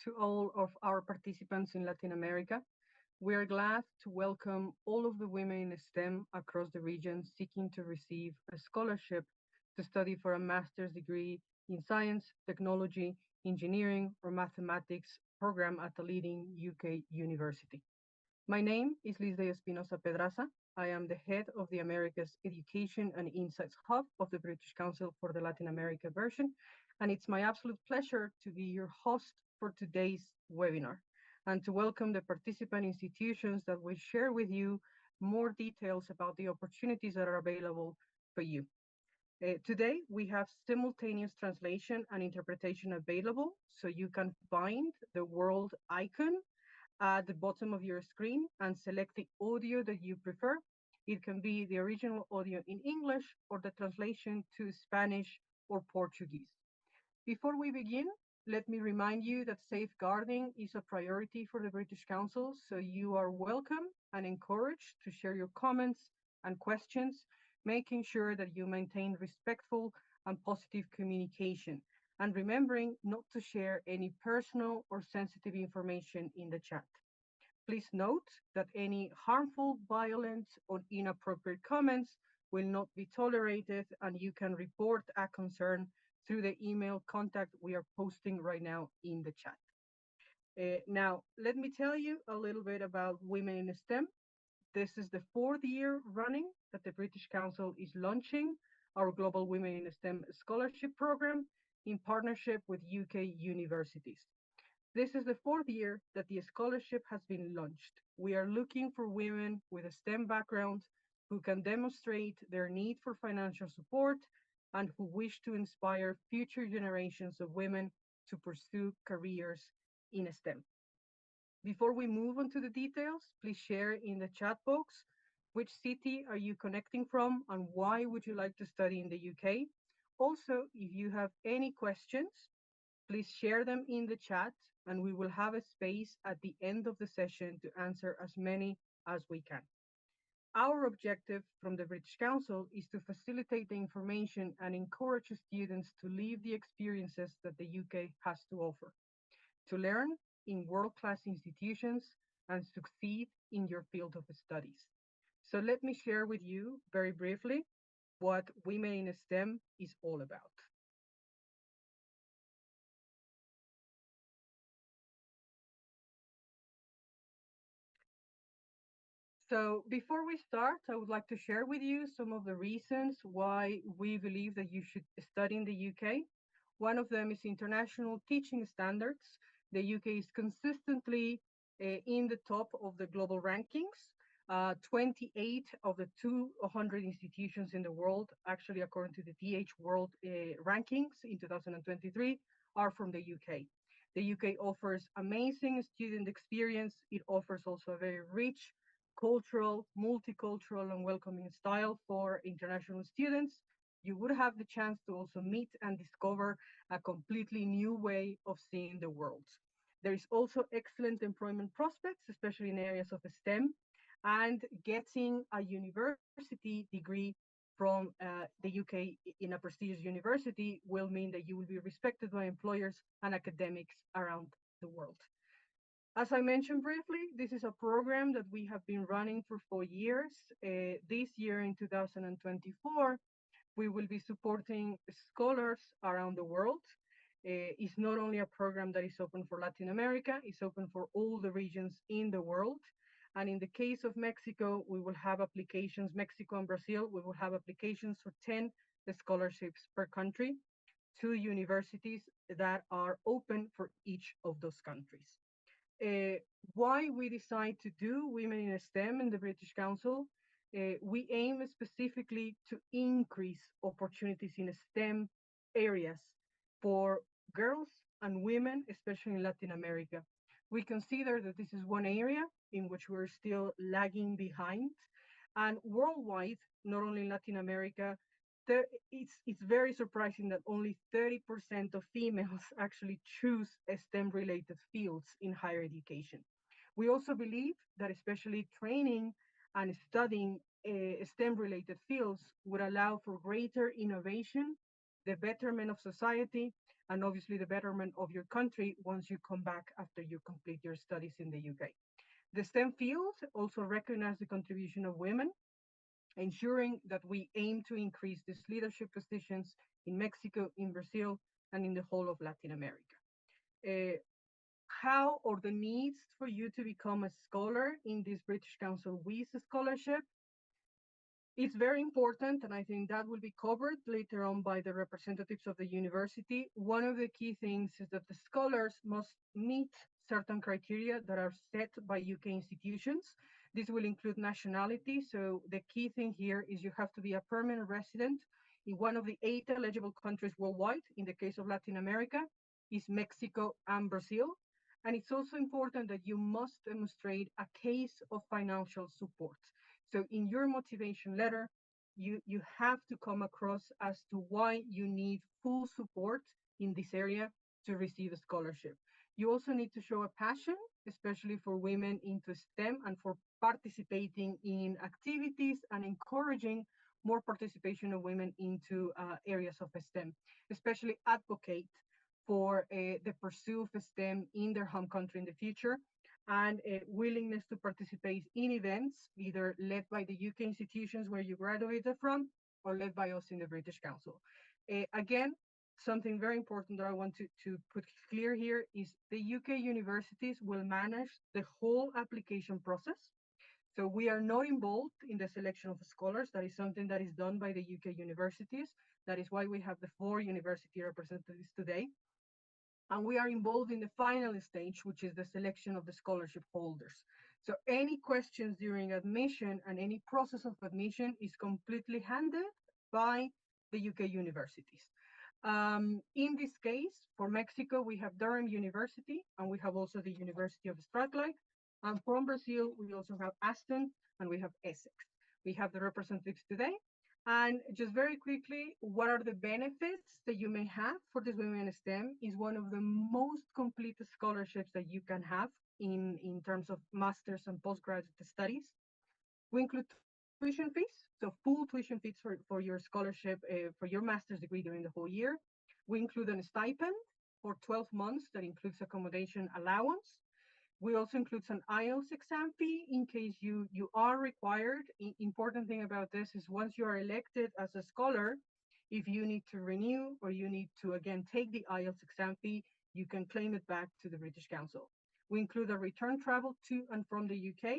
to all of our participants in Latin America. We are glad to welcome all of the women in STEM across the region seeking to receive a scholarship to study for a master's degree in science, technology, engineering, or mathematics program at a leading UK university. My name is Lisde Espinosa Pedraza. I am the head of the Americas Education and Insights Hub of the British Council for the Latin America version, and it's my absolute pleasure to be your host for today's webinar and to welcome the participant institutions that will share with you more details about the opportunities that are available for you. Today, we have simultaneous translation and interpretation available, so you can find the world icon at the bottom of your screen and select the audio that you prefer. It can be the original audio in English or the translation to Spanish or Portuguese. Before we begin, let me remind you that safeguarding is a priority for the British Council, so you are welcome and encouraged to share your comments and questions, making sure that you maintain respectful and positive communication, and remembering not to share any personal or sensitive information in the chat. Please note that any harmful, violent, or inappropriate comments will not be tolerated, and you can report a concern through the email contact we are posting right now in the chat. Now, let me tell you a little bit about Women in STEM. This is the fourth year running that the British Council is launching our Global Women in STEM Scholarship Program in partnership with UK universities. This is the fourth year that the scholarship has been launched. We are looking for women with a STEM background who can demonstrate their need for financial support and who wish to inspire future generations of women to pursue careers in STEM. Before we move on to the details, please share in the chat box which city are you connecting from and why would you like to study in the UK. Also, if you have any questions, please share them in the chat and we will have a space at the end of the session to answer as many as we can. Our objective from the British Council is to facilitate the information and encourage students to live the experiences that the UK has to offer, to learn in world-class institutions and succeed in your field of studies. So let me share with you very briefly what Women in STEM is all about. So before we start, I would like to share with you some of the reasons why we believe that you should study in the UK. One of them is international teaching standards. The UK is consistently in the top of the global rankings. 28 of the 200 institutions in the world, actually according to the DH World Rankings in 2023, are from the UK. The UK offers amazing student experience. It offers also a very rich cultural, multicultural, and welcoming style for international students. You would have the chance to also meet and discover a completely new way of seeing the world. There is also excellent employment prospects, especially in areas of STEM, and getting a university degree from the UK in a prestigious university will mean that you will be respected by employers and academics around the world. As I mentioned briefly, this is a program that we have been running for 4 years. This year in 2024, we will be supporting scholars around the world. It's not only a program that is open for Latin America, it's open for all the regions in the world. And in the case of Mexico, we will have applications, Mexico and Brazil, we will have applications for 10 scholarships per country to universities that are open for each of those countries. Why we decide to do Women in STEM in the British Council, we aim specifically to increase opportunities in STEM areas for girls and women, especially in Latin America. We consider that this is one area in which we're still lagging behind. And worldwide, not only in Latin America, it's very surprising that only 30% of females actually choose STEM-related fields in higher education. We also believe that especially training and studying STEM-related fields would allow for greater innovation the betterment of society, and obviously the betterment of your country once you come back after you complete your studies in the UK. The STEM fields also recognize the contribution of women, ensuring that we aim to increase these leadership positions in Mexico, in Brazil, and in the whole of Latin America. Uh, how or the needs for you to become a scholar in this British Council WIS scholarship. It's very important, and I think that will be covered later on by the representatives of the university. One of the key things is that the scholars must meet certain criteria that are set by UK institutions. This will include nationality. So the key thing here is you have to be a permanent resident in one of the 8 eligible countries worldwide. In the case of Latin America, is Mexico and Brazil. And it's also important that you must demonstrate a case of financial support. So in your motivation letter, you have to come across as to why you need full support in this area to receive a scholarship. You also need to show a passion, especially for women into STEM and for participating in activities and encouraging more participation of women into areas of STEM, especially advocate for the pursuit of STEM in their home country in the future, and a willingness to participate in events, either led by the UK institutions where you graduated from or led by us in the British Council. Again, something very important that I want to put clear here is the UK universities will manage the whole application process. So we are not involved in the selection of scholars. That is something that is done by the UK universities. That is why we have the 4 university representatives today. And we are involved in the final stage, which is the selection of the scholarship holders. So any questions during admission and any process of admission is completely handled by the UK universities. In this case, for Mexico, we have Durham University, and we have also the University of Strathclyde. And from Brazil, we also have Aston, and we have Essex. We have the representatives today. And just very quickly, what are the benefits that you may have for this Women in STEM is one of the most complete scholarships that you can have in terms of master's and postgraduate studies. We include tuition fees, so full tuition fees for your scholarship, for your master's degree during the whole year. We include a stipend for 12 months that includes accommodation allowance. We also include an IELTS exam fee in case you are required. Important thing about this is once you are elected as a scholar, if you need to renew or you need to again take the IELTS exam fee, you can claim it back to the British Council. We include a return travel to and from the UK.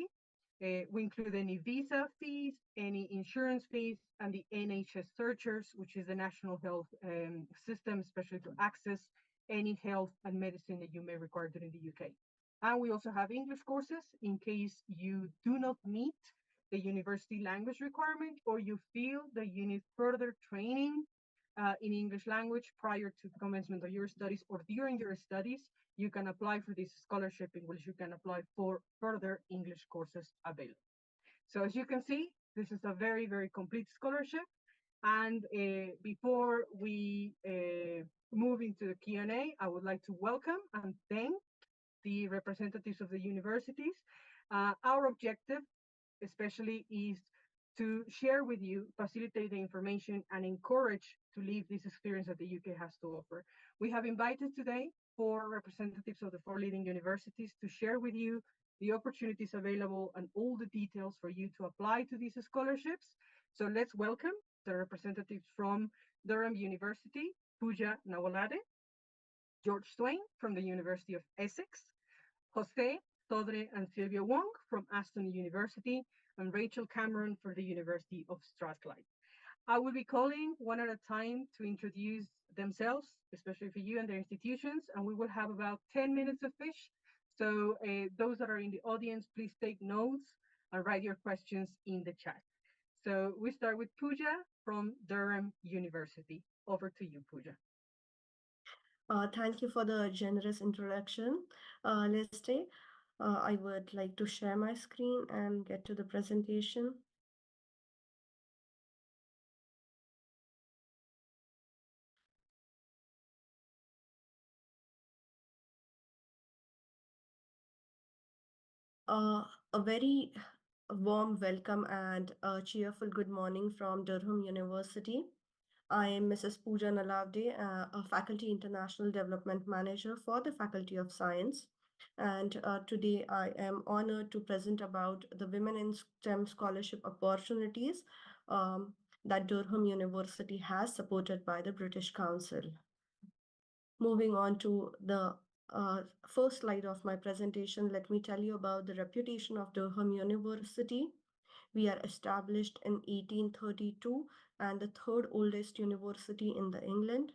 We include any visa fees, any insurance fees, and the NHS searchers, which is the national health system, especially to access any health and medicine that you may require during the UK. And we also have English courses in case you do not meet the university language requirement or you feel that you need further training in English language prior to the commencement of your studies or during your studies, you can apply for this scholarship in which you can apply for further English courses available. So as you can see, this is a very, very complete scholarship. And before we move into the Q&A, I would like to welcome and thank the representatives of the universities. Our objective, especially, is to share with you, facilitate the information, and encourage to live this experience that the UK has to offer. We have invited today 4 representatives of the 4 leading universities to share with you the opportunities available and all the details for you to apply to these scholarships. So let's welcome the representatives from Durham University, Pooja Nawalade, George Swain from the University of Essex, Jose Todre and Sylvia Wong from Aston University, and Rachel Cameron for the University of Strathclyde. I will be calling one at a time to introduce themselves, especially for you and their institutions, and we will have about 10 minutes of each. So those that are in the audience, please take notes and write your questions in the chat. So we start with Pooja from Durham University. Over to you, Pooja. Thank you for the generous introduction, Leslie. I would like to share my screen and get to the presentation. A very warm welcome and a cheerful good morning from Durham University. I am Mrs. Pooja Nalavde, a Faculty International Development Manager for the Faculty of Science. And today I am honored to present about the Women in STEM scholarship opportunities um, that Durham University has supported by the British Council. Moving on to the first slide of my presentation, let me tell you about the reputation of Durham University. We are established in 1832 and the third oldest university in the England.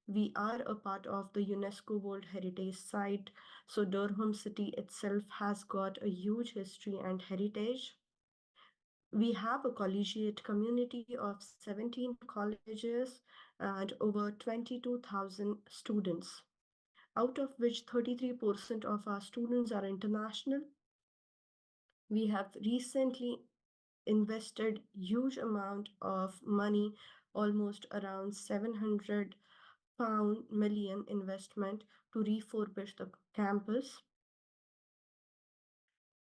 We are a part of the UNESCO World Heritage Site, so Durham city itself has got a huge history and heritage. We have a collegiate community of 17 colleges and over 22,000 students, out of which 33% of our students are international. We have recently invested huge amount of money, almost around 700 pound million investment to refurbish the campus.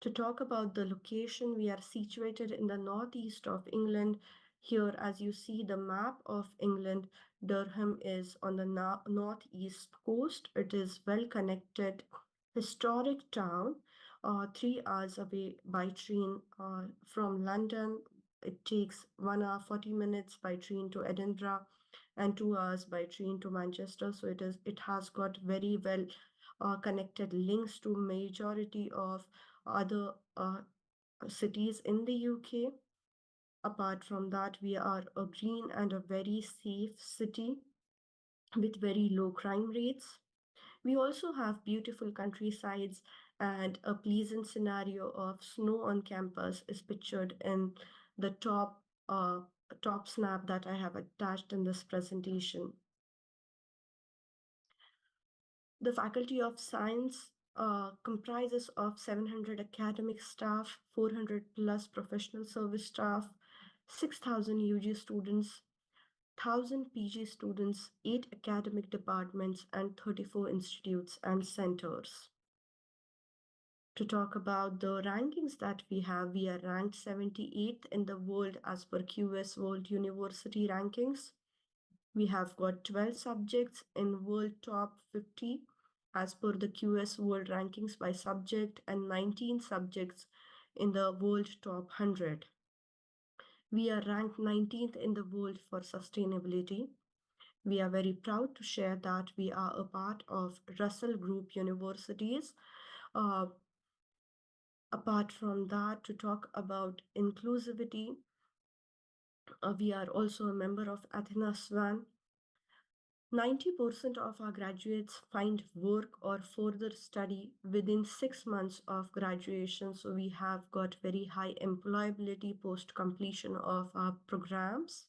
To talk about the location, we are situated in the northeast of England. Here, as you see the map of England, Durham is on the northeast coast. It is well connected, historic town, 3 hours away by train from London. It takes 1 hour 40 minutes by train to Edinburgh and 2 hours by train to Manchester. So it has got very well connected links to majority of other cities in the UK. Apart from that, we are a green and a very safe city with very low crime rates. We also have beautiful countrysides, and a pleasant scenario of snow on campus is pictured in the top snap that I have attached in this presentation. The Faculty of Science comprises of 700 academic staff, 400 plus professional service staff, 6,000 UG students, 1,000 PG students, 8 academic departments, and 34 institutes and centers. To talk about the rankings that we are ranked 78th in the world as per QS World University rankings. We have got 12 subjects in World Top 50 as per the QS World Rankings by subject and 19 subjects in the World Top 100. We are ranked 19th in the world for sustainability. We are very proud to share that we are a part of Russell Group Universities. Uh, Apart from that, to talk about inclusivity, we are also a member of Athena Swan. 90% of our graduates find work or further study within 6 months of graduation. So we have got very high employability post completion of our programs.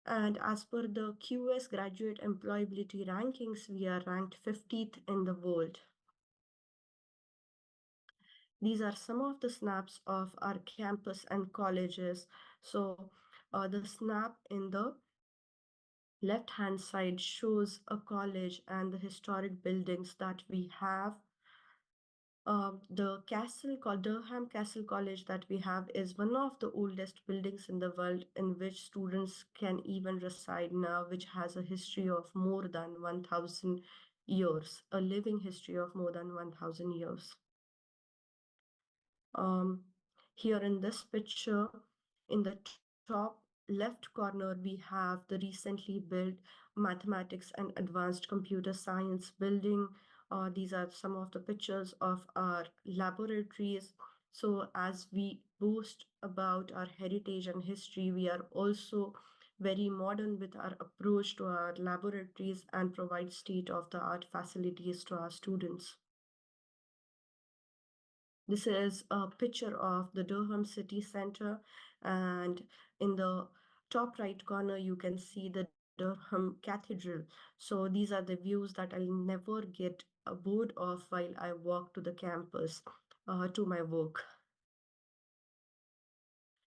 And as per the QS graduate employability rankings, we are ranked 50th in the world. These are some of the snaps of our campus and colleges. So the snap in the left hand side shows a college and the historic buildings that we have. The castle called Durham Castle College that we have is one of the oldest buildings in the world in which students can even reside now, which has a history of more than 1,000 years, a living history of more than 1,000 years. Um, Here in this picture, in the top left corner, we have the recently built mathematics and advanced computer science building. These are some of the pictures of our laboratories. So as we boast about our heritage and history, we are also very modern with our approach to our laboratories and provide state-of-the-art facilities to our students. This is a picture of the Durham city center, and in the top right corner, you can see the Durham Cathedral. So these are the views that I'll never get bored of while I walk to the campus to my work.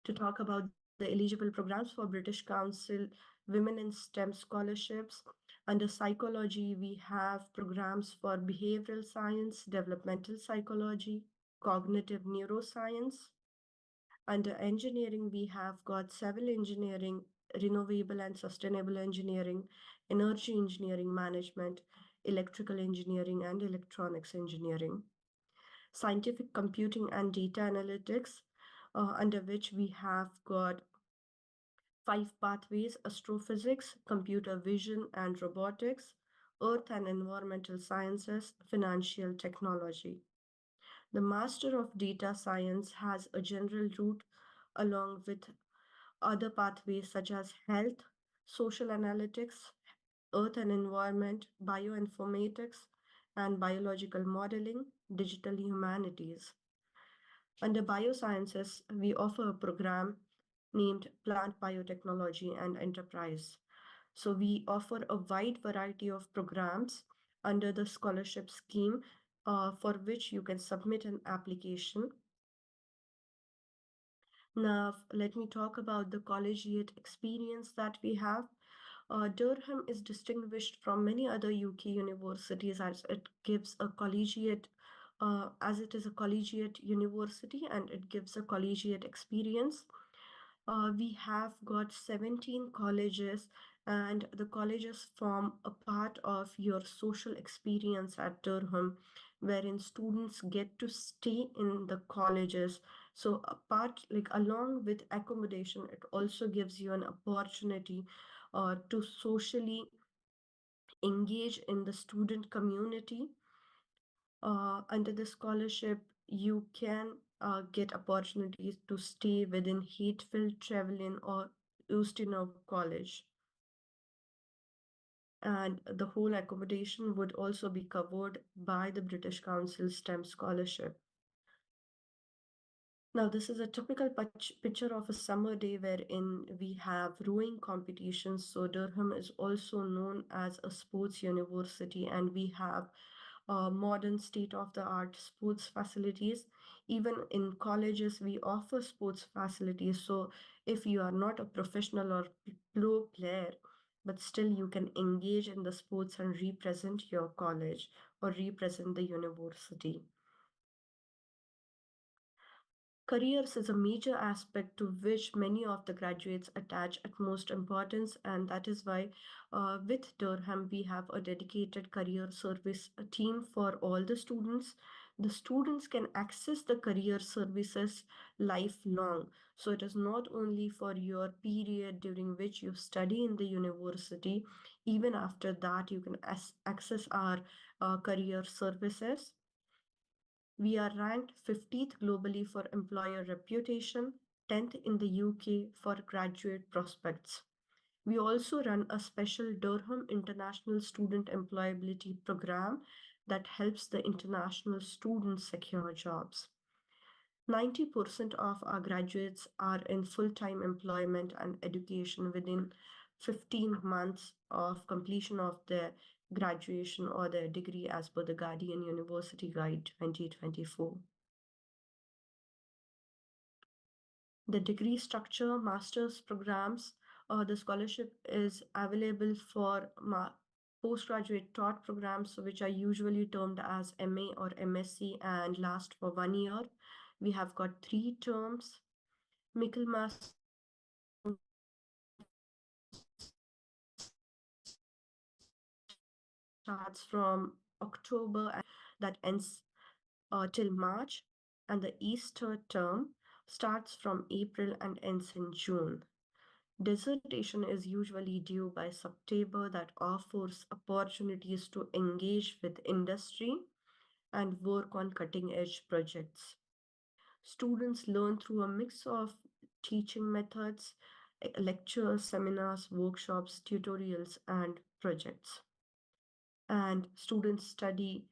To talk about the eligible programs for British Council Women in STEM scholarships. Under psychology, we have programs for behavioral science, developmental psychology, cognitive neuroscience. Under engineering, we have got civil engineering, renewable and sustainable engineering, energy engineering management, electrical engineering, and electronics engineering. Scientific computing and data analytics, under which we have got five pathways: astrophysics, computer vision and robotics, earth and environmental sciences, financial technology. The Master of Data Science has a general route along with other pathways such as health, social analytics, earth and environment, bioinformatics, and biological modeling, digital humanities. Under biosciences, we offer a program named Plant Biotechnology and Enterprise. So we offer a wide variety of programs under the scholarship scheme, for which you can submit an application. Now, let me talk about the collegiate experience that we have. Durham is distinguished from many other UK universities as it gives a collegiate, as it is a collegiate university and it gives a collegiate experience. We have got 17 colleges, and the colleges form a part of your social experience at Durham, wherein students get to stay in the colleges. So, apart, like along with accommodation, it also gives you an opportunity to socially engage in the student community. Under the scholarship, you can get opportunities to stay within Hatfield, Trevelyan, or Ustinov College. And the whole accommodation would also be covered by the British Council STEM scholarship. Now, this is a typical picture of a summer day wherein we have rowing competitions. So, Durham is also known as a sports university, and we have modern state of the art sports facilities. Even in colleges, we offer sports facilities. So, if you are not a professional or pro player, but still you can engage in the sports and represent your college or represent the university. Careers is a major aspect to which many of the graduates attach utmost importance, and that is why, with Durham, we have a dedicated career service team for all the students. The students can access the career services lifelong. So, it is not only for your period during which you study in the university, even after that, you can access our career services. We are ranked 50th globally for employer reputation, 10th in the UK for graduate prospects. We also run a special Durham International Student Employability Program that helps the international students secure jobs. 90% of our graduates are in full time employment and education within 15 months of completion of their graduation or their degree, as per the Guardian University Guide 2024. The degree structure, master's programs, the scholarship is available for postgraduate taught programs, which are usually termed as MA or MSc and last for 1 year. We have got 3 terms. Michaelmas starts from October and ends that ends till March, and the Easter term starts from April and ends in June. Dissertation is usually due by September, that offers opportunities to engage with industry and work on cutting edge projects. Students learn through a mix of teaching methods, lectures, seminars, workshops, tutorials, and projects. And students study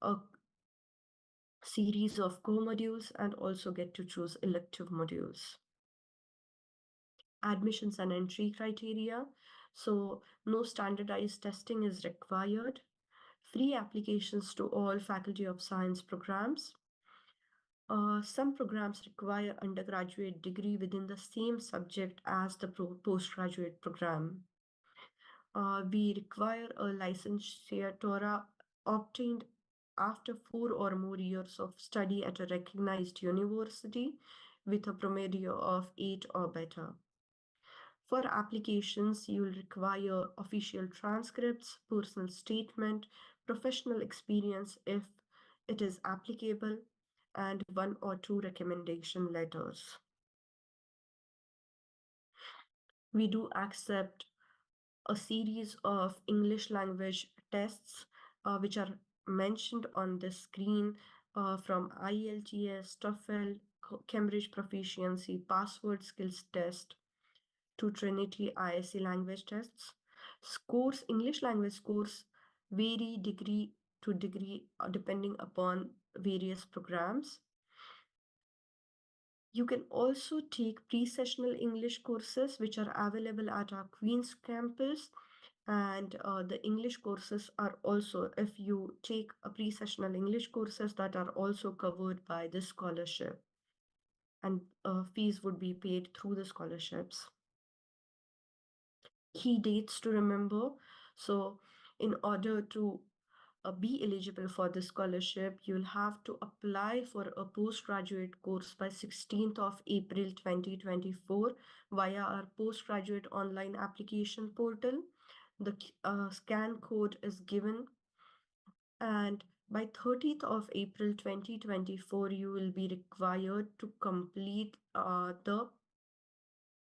a series of core modules and also get to choose elective modules. Admissions and entry criteria. So, no standardized testing is required. Free applications to all Faculty of Science programs. Some programs require undergraduate degree within the same subject as the postgraduate program. We require a licensure Torah obtained after 4 or more years of study at a recognized university with a promedio of 8 or better. For applications, you will require official transcripts, personal statement, professional experience if it is applicable, and one or two recommendation letters. We do accept a series of English language tests, which are mentioned on the screen, from IELTS, TOEFL, Cambridge Proficiency, Password Skills Test, to Trinity ISC language tests. Scores, English language scores vary degree to degree depending upon various programs. You can also take pre-sessional English courses, which are available at our Queen's campus. And the English courses are also, if you take a pre-sessional English courses, that are also covered by the scholarship. And fees would be paid through the scholarships. Key dates to remember. So in order to be eligible for the scholarship, you'll have to apply for a postgraduate course by 16th of April 2024 via our postgraduate online application portal. The scan code is given, and by 30th of April 2024, you will be required to complete the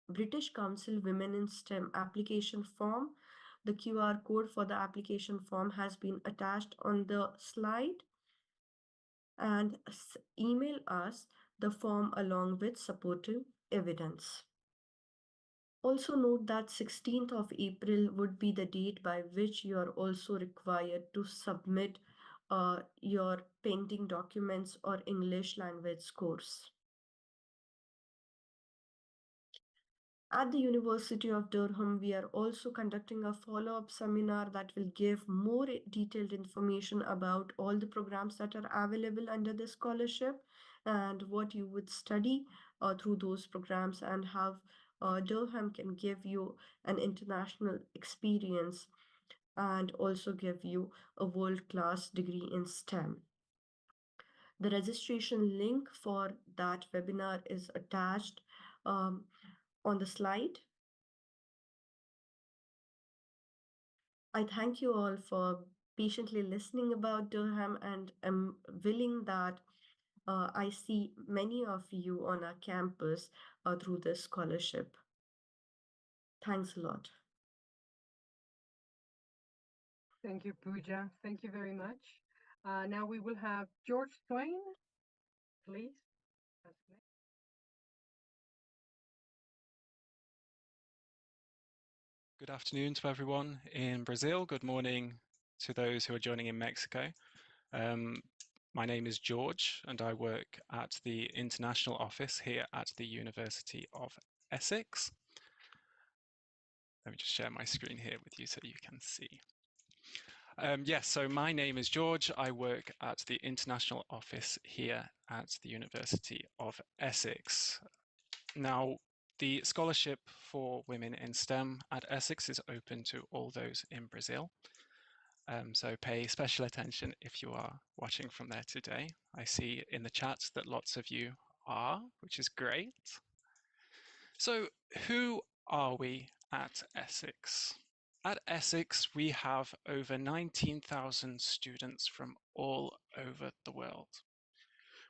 British Council Women in STEM application form. The QR code for the application form has been attached on the slide, and email us the form along with supportive evidence. Also note that 16th of April would be the date by which you are also required to submit your pending documents or English language course. At the University of Durham, we are also conducting a follow-up seminar that will give more detailed information about all the programs that are available under the scholarship and what you would study through those programs, and how Durham can give you an international experience and also give you a world-class degree in STEM. The registration link for that webinar is attached on the slide. I thank you all for patiently listening about Durham, and am willing that I see many of you on our campus through this scholarship. Thanks a lot. Thank you, Pooja. Thank you very much. Now we will have George Swain, please. Good afternoon to everyone in Brazil. Good morning to those who are joining in Mexico. My name is George, and I work at the international office here at the University of Essex. Let me just share my screen here with you so you can see. Yes, so my name is George. I work at the international office here at the University of Essex. Now, the scholarship for women in STEM at Essex is open to all those in Brazil. So pay special attention if you are watching from there today. I see in the chat that lots of you are, which is great. So who are we at Essex? At Essex, we have over 19,000 students from all over the world.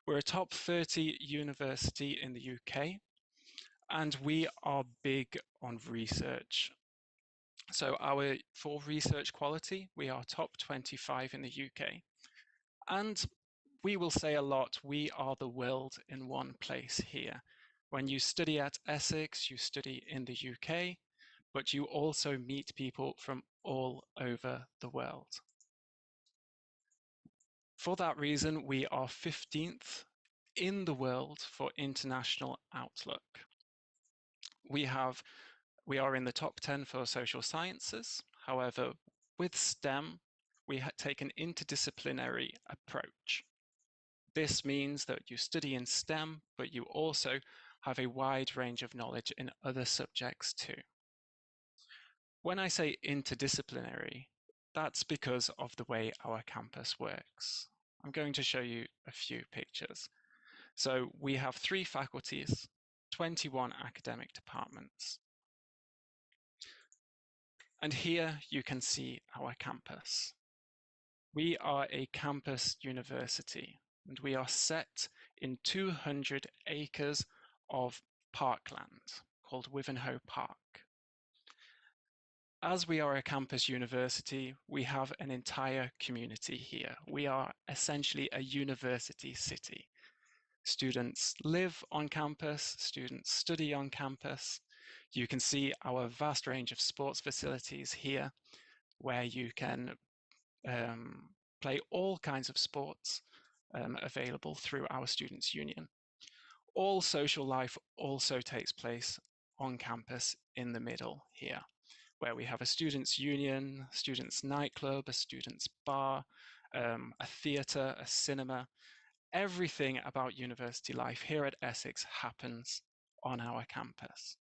We're a top 30 university in the UK, and we are big on research. So for research quality, we are top 25 in the UK. And we will say a lot, we are the world in one place here. When you study at Essex, you study in the UK, but you also meet people from all over the world. For that reason, we are 15th in the world for international outlook. We are in the top 10 for social sciences. However, with STEM, we take an interdisciplinary approach. This means that you study in STEM, but you also have a wide range of knowledge in other subjects too. When I say interdisciplinary, that's because of the way our campus works. I'm going to show you a few pictures. So we have 3 faculties, 21 academic departments. And here you can see our campus. We are a campus university, and we are set in 200 acres of parkland called Wivenhoe Park. As we are a campus university, we have an entire community here. We are essentially a university city. Students live on campus, students study on campus. You can see our vast range of sports facilities here, where you can play all kinds of sports available through our Students' Union. All social life also takes place on campus in the middle here, where we have a Students' Union, Students' Nightclub, a Students' Bar, a theatre, a cinema. Everything about university life here at Essex happens on our campus.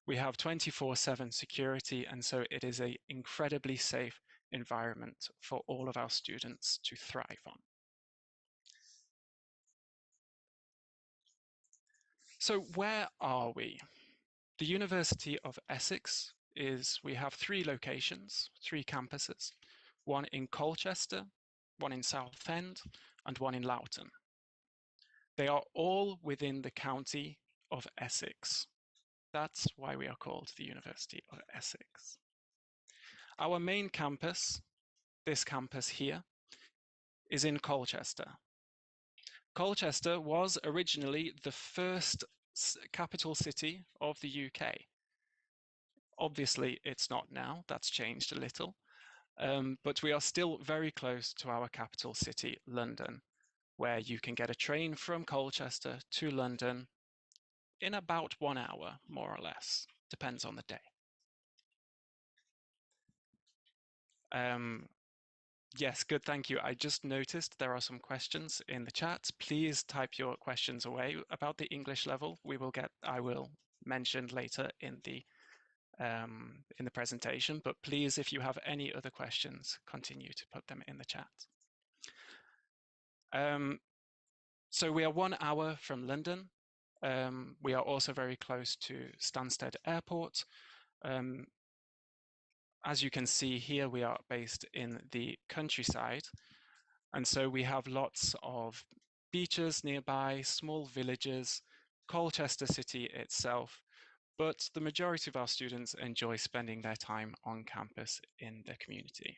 We have 24/7 security, and so it is an incredibly safe environment for all of our students to thrive on. So where are we? The University of Essex we have 3 locations, 3 campuses, one in Colchester, one in Southend, and one in Loughton. They are all within the county of Essex. That's why we are called the University of Essex. Our main campus, this campus here, is in Colchester. Colchester was originally the first capital city of the UK. Obviously, it's not now, that's changed a little, but we are still very close to our capital city, London, where you can get a train from Colchester to London in about 1 hour, more or less, depends on the day. Yes, good, thank you. I just noticed there are some questions in the chat. Please type your questions away about the English level. I will mention later in the presentation, but please, if you have any other questions, continue to put them in the chat. So we are 1 hour from London. We are also very close to Stansted Airport. As you can see here, we are based in the countryside, and so we have lots of beaches nearby, small villages, Colchester city itself, but the majority of our students enjoy spending their time on campus in the community.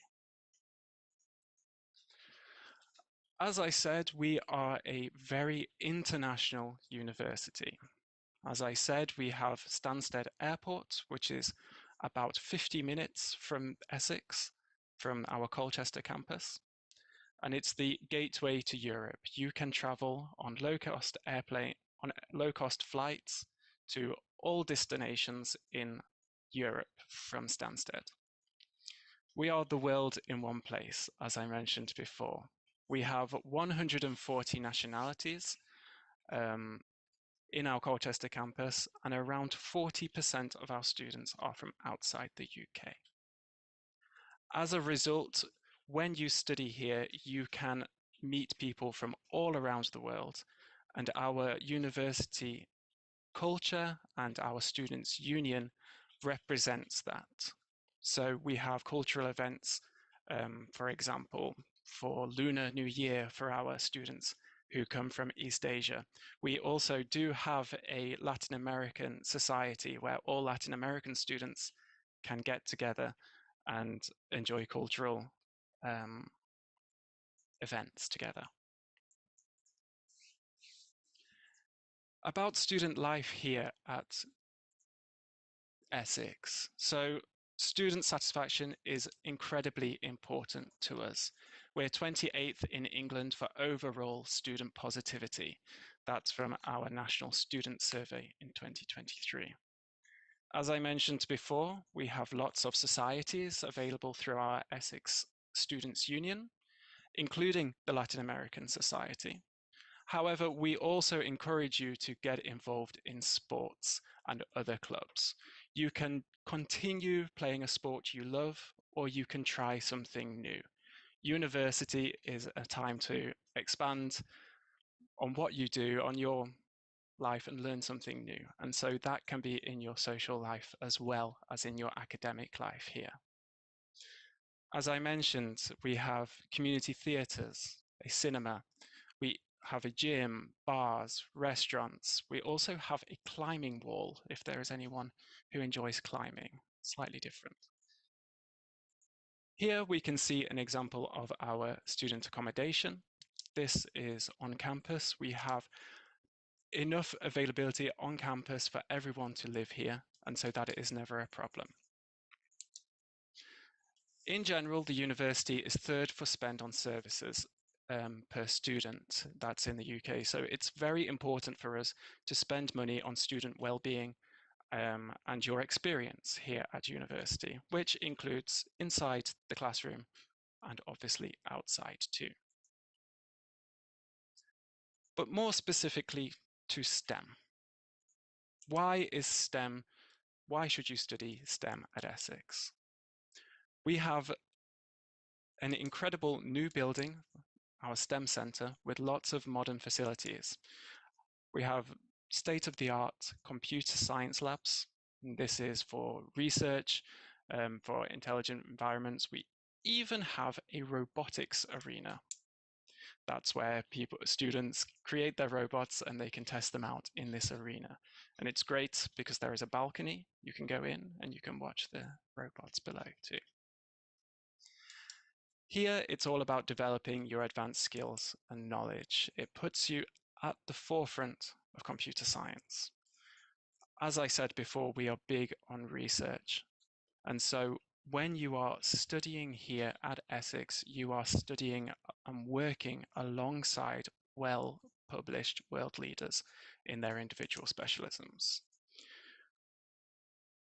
As I said, we are a very international university. As I said, we have Stansted Airport, which is about 50 minutes from Essex, from our Colchester campus. And it's the gateway to Europe. You can travel on low-cost flights to all destinations in Europe from Stansted. We are the world in one place, as I mentioned before. We have 140 nationalities in our Colchester campus, and around 40% of our students are from outside the UK. As a result, when you study here, you can meet people from all around the world, and our university culture and our students' union represents that. So we have cultural events, for example, for Lunar New Year for our students who come from East Asia. We also do have a Latin American society where all Latin American students can get together and enjoy cultural events together. About student life here at Essex. So student satisfaction is incredibly important to us. We're 28th in England for overall student positivity. That's from our National Student Survey in 2023. As I mentioned before, we have lots of societies available through our Essex Students' Union, including the Latin American Society. However, we also encourage you to get involved in sports and other clubs. You can continue playing a sport you love, or you can try something new. University is a time to expand on what you do, on your life and learn something new. And so that can be in your social life as well as in your academic life here. As I mentioned, we have community theatres, a cinema, we have a gym, bars, restaurants. We also have a climbing wall, if there is anyone who enjoys climbing, slightly different. Here we can see an example of our student accommodation. This is on campus. We have enough availability on campus for everyone to live here, and so that it is never a problem. In general, the university is third for spend on services per student. That's in the UK. So it's very important for us to spend money on student well-being and your experience here at university, which includes inside the classroom and obviously outside too. But more specifically to STEM. Why is STEM? Why should you study STEM at Essex? We have an incredible new building, our STEM Centre, with lots of modern facilities. We have state-of-the-art computer science labs. This is for research, for intelligent environments. We even have a robotics arena. That's where students create their robots and they can test them out in this arena. And it's great because there is a balcony. You can go in and you can watch the robots below too. Here, it's all about developing your advanced skills and knowledge. It puts you at the forefront of computer science. As I said before, we are big on research. And so when you are studying here at Essex, you are studying and working alongside well-published world leaders in their individual specialisms.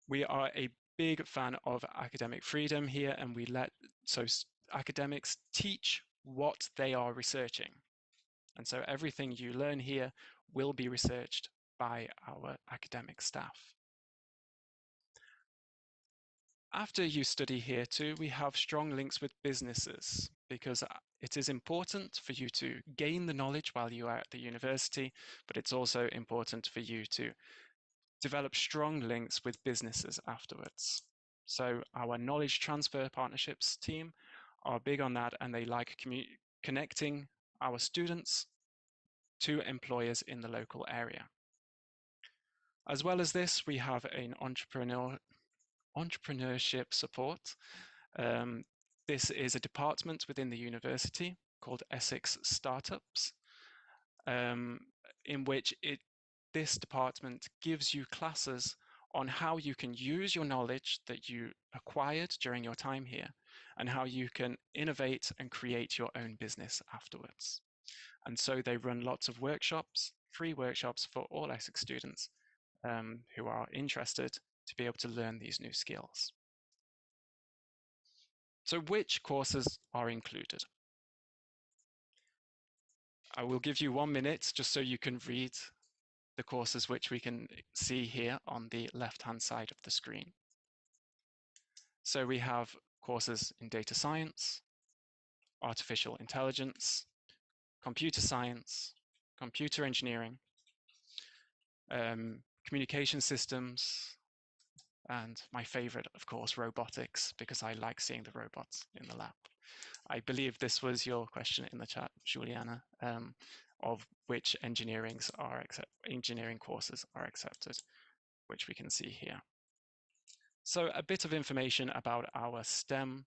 We are a big fan of academic freedom here, and academics teach what they are researching. And so everything you learn here will be researched by our academic staff. After you study here too, we have strong links with businesses because it is important for you to gain the knowledge while you are at the university, but it's also important for you to develop strong links with businesses afterwards. So our knowledge transfer partnerships team are big on that, and they like connecting our students to employers in the local area. As well as this, we have an entrepreneurship support. This is a department within the university called Essex Startups, in which this department gives you classes on how you can use your knowledge that you acquired during your time here and how you can innovate and create your own business afterwards. And so they run lots of workshops, free workshops for all Essex students who are interested to be able to learn these new skills. So which courses are included? I will give you 1 minute just so you can read the courses which we can see here on the left-hand side of the screen. So we have courses in data science, artificial intelligence, computer science, computer engineering, communication systems, and my favorite, of course, robotics, because I like seeing the robots in the lab. I believe this was your question in the chat, Juliana, of which engineering courses are accepted, which we can see here. So a bit of information about our STEM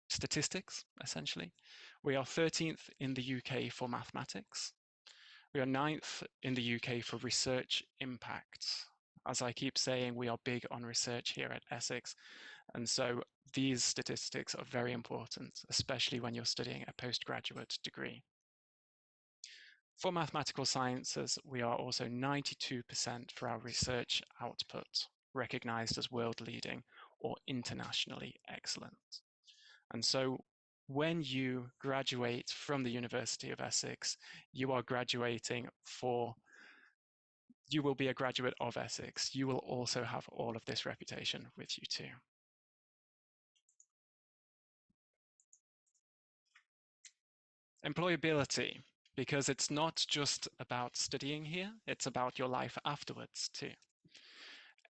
statistics, essentially. We are 13th in the UK for mathematics. We are 9th in the UK for research impact. As I keep saying, we are big on research here at Essex. And so these statistics are very important, especially when you're studying a postgraduate degree. For mathematical sciences, we are also 92% for our research output, recognized as world leading or internationally excellent. And so when you graduate from the University of Essex, you will be a graduate of Essex. You will also have all of this reputation with you too. Employability. because it's not just about studying here, it's about your life afterwards too.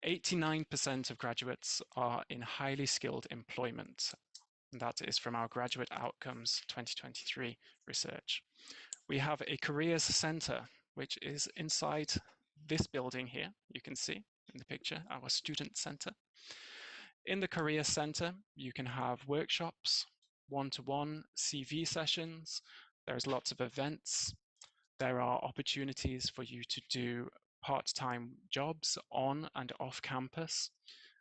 89% of graduates are in highly skilled employment. That is from our Graduate Outcomes 2023 research. We have a careers centre, which is inside this building here. You can see in the picture, our student centre. In the career centre, you can have workshops, one-to-one CV sessions. There's lots of events. There are opportunities for you to do part-time jobs on and off campus.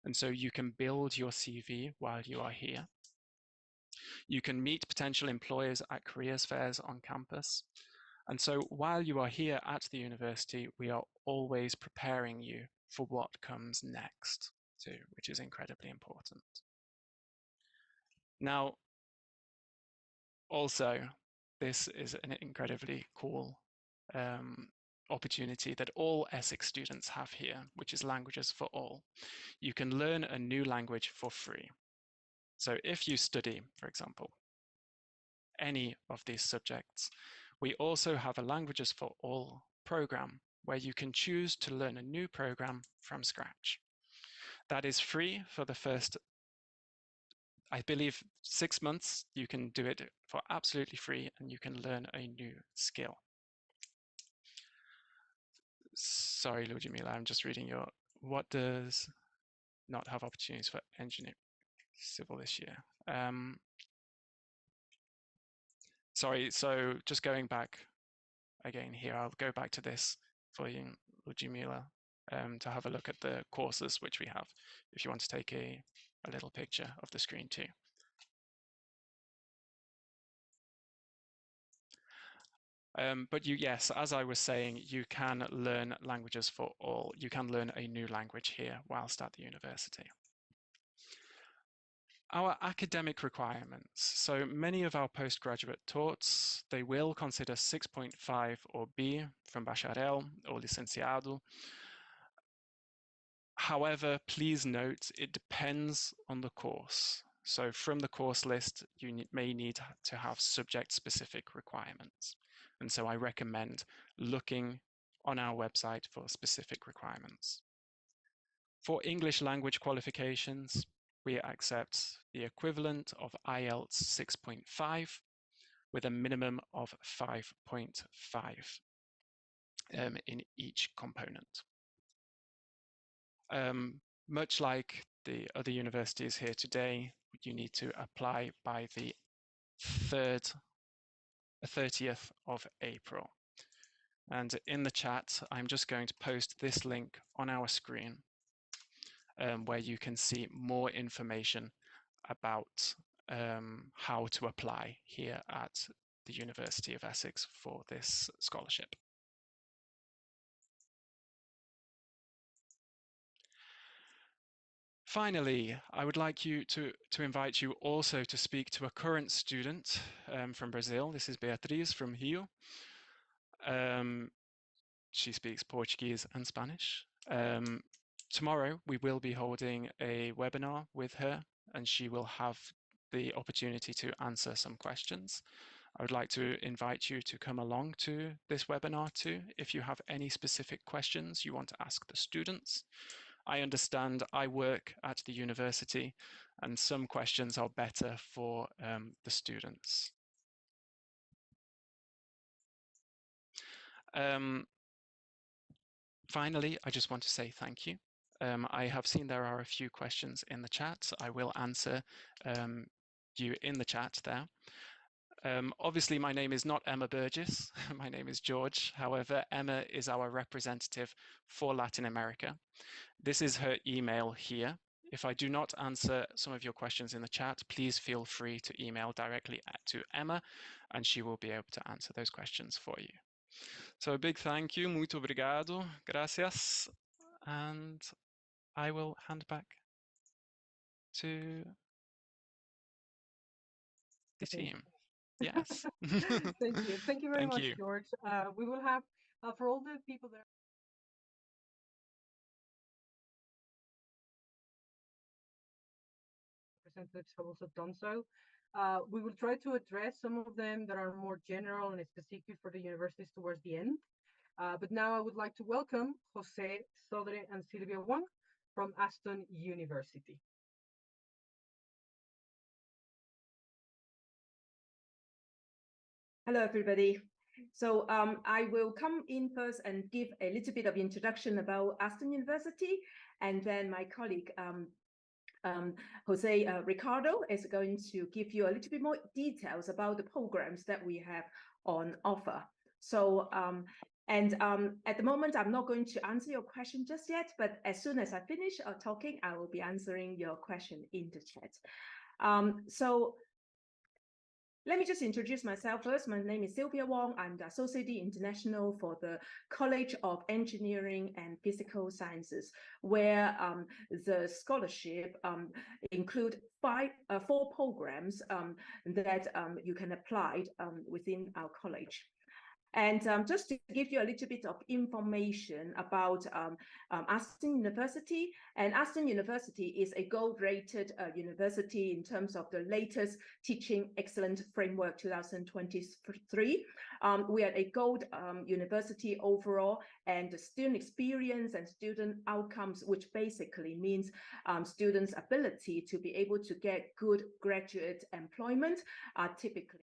And so you can build your CV while you are here. You can meet potential employers at careers fairs on campus. And so while you are here at the university, we are always preparing you for what comes next too, which is incredibly important. Now, also, this is an incredibly cool opportunity that all Essex students have here, which is Languages for All. You can learn a new language for free. So if you study, for example, any of these subjects, we also have a Languages for All program where you can choose to learn a new program from scratch. That is free for the first, I believe, 6 months. You can do it for absolutely free and you can learn a new skill. Sorry, Ludmila, I'm just reading your, what does not have opportunities for engineering civil this year? Sorry, so just going back again here, I'll go back to this for you, Ludmila, to have a look at the courses which we have, if you want to take a little picture of the screen too. But yes, as I was saying, you can learn Languages for All. You can learn a new language here whilst at the university. Our academic requirements. So many of our postgraduate torts, they will consider 6.5 or B from bacharel or licenciado. However, please note, it depends on the course. So from the course list, you may need to have subject-specific requirements. And so I recommend looking on our website for specific requirements. For English language qualifications, we accept the equivalent of IELTS 6.5 with a minimum of 5.5 in each component. Much like the other universities here today, you need to apply by the 30th of April. And in the chat, I'm just going to post this link on our screen where you can see more information about how to apply here at the University of Essex for this scholarship. Finally, I would like you to invite you also to speak to a current student from Brazil. This is Beatriz from Rio. She speaks Portuguese and Spanish. Tomorrow, we will be holding a webinar with her, and she will have the opportunity to answer some questions. I would like to invite you to come along to this webinar too, if you have any specific questions you want to ask the students. I understand I work at the university, and some questions are better for the students. Finally, I just want to say thank you. I have seen there are a few questions in the chat. I will answer you in the chat there. Obviously, my name is not Emma Burgess. My name is George. However, Emma is our representative for Latin America. This is her email here. If I do not answer some of your questions in the chat, please feel free to email directly to Emma, and she will be able to answer those questions for you. So a big thank you, muito obrigado, gracias, and I will hand back to the team. Yes. Thank you. Thank you very Thank much, you. George. We will have, for all the people that representatives have also done so. We will try to address some of them that are more general and specific for the universities towards the end. But now I would like to welcome Jose, Sodre, and Silvia Wang from Aston University. Hello, everybody. So I will come in first and give a little bit of introduction about Aston University, and then my colleague Jose Ricardo is going to give you a little bit more details about the programs that we have on offer. So at the moment, I'm not going to answer your question just yet, but as soon as I finish talking, I will be answering your question in the chat. So let me just introduce myself first. My name is Sylvia Wong. I'm the Associate Dean International for the College of Engineering and Physical Sciences, where the scholarship include four programs that you can apply within our college. And just to give you a little bit of information about Aston University, and Aston University is a gold-rated university in terms of the latest Teaching Excellence Framework 2023. We are a gold university overall, and the student experience and student outcomes, which basically means students' ability to be able to get good graduate employment, are typically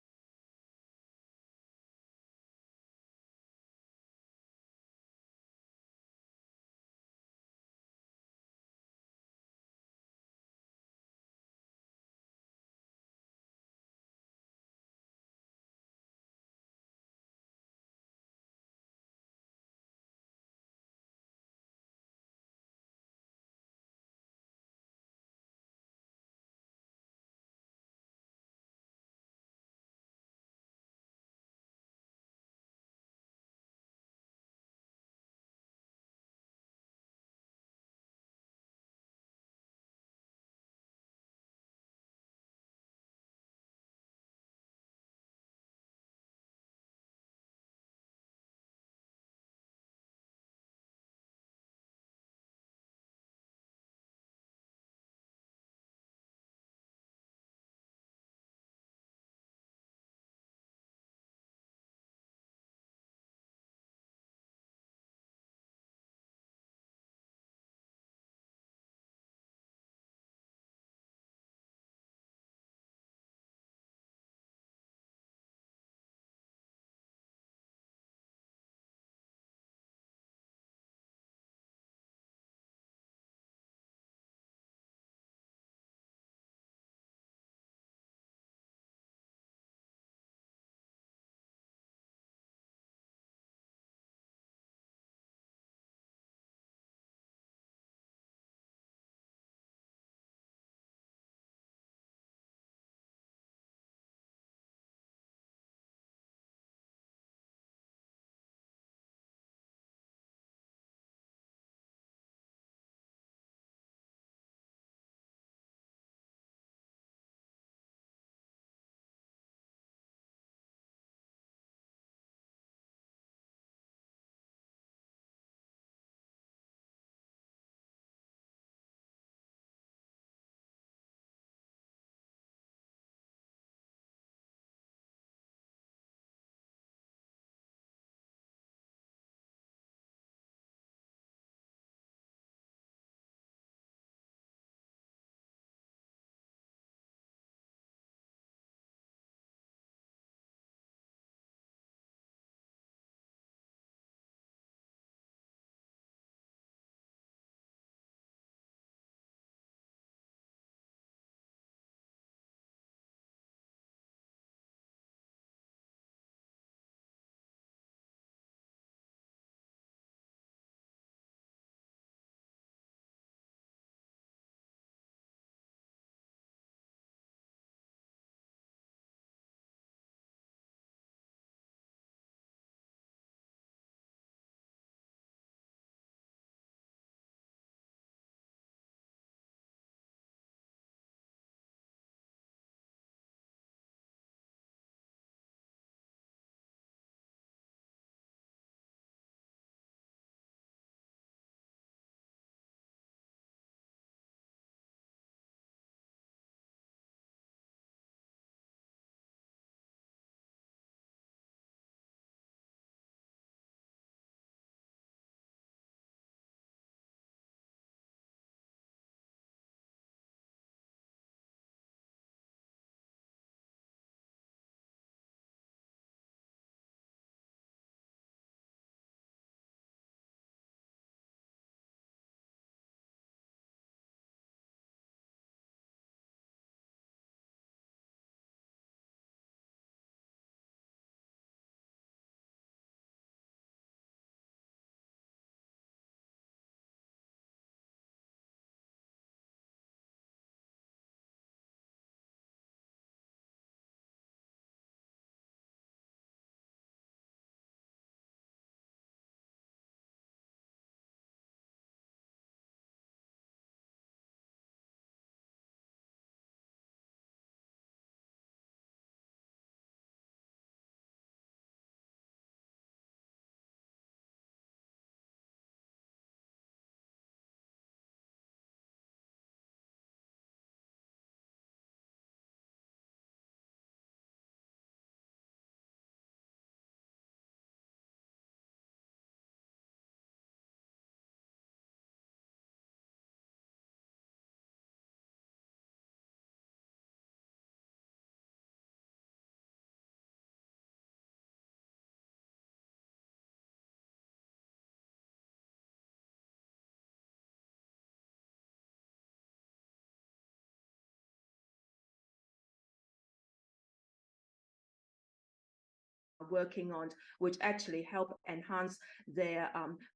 working on, which actually help enhance their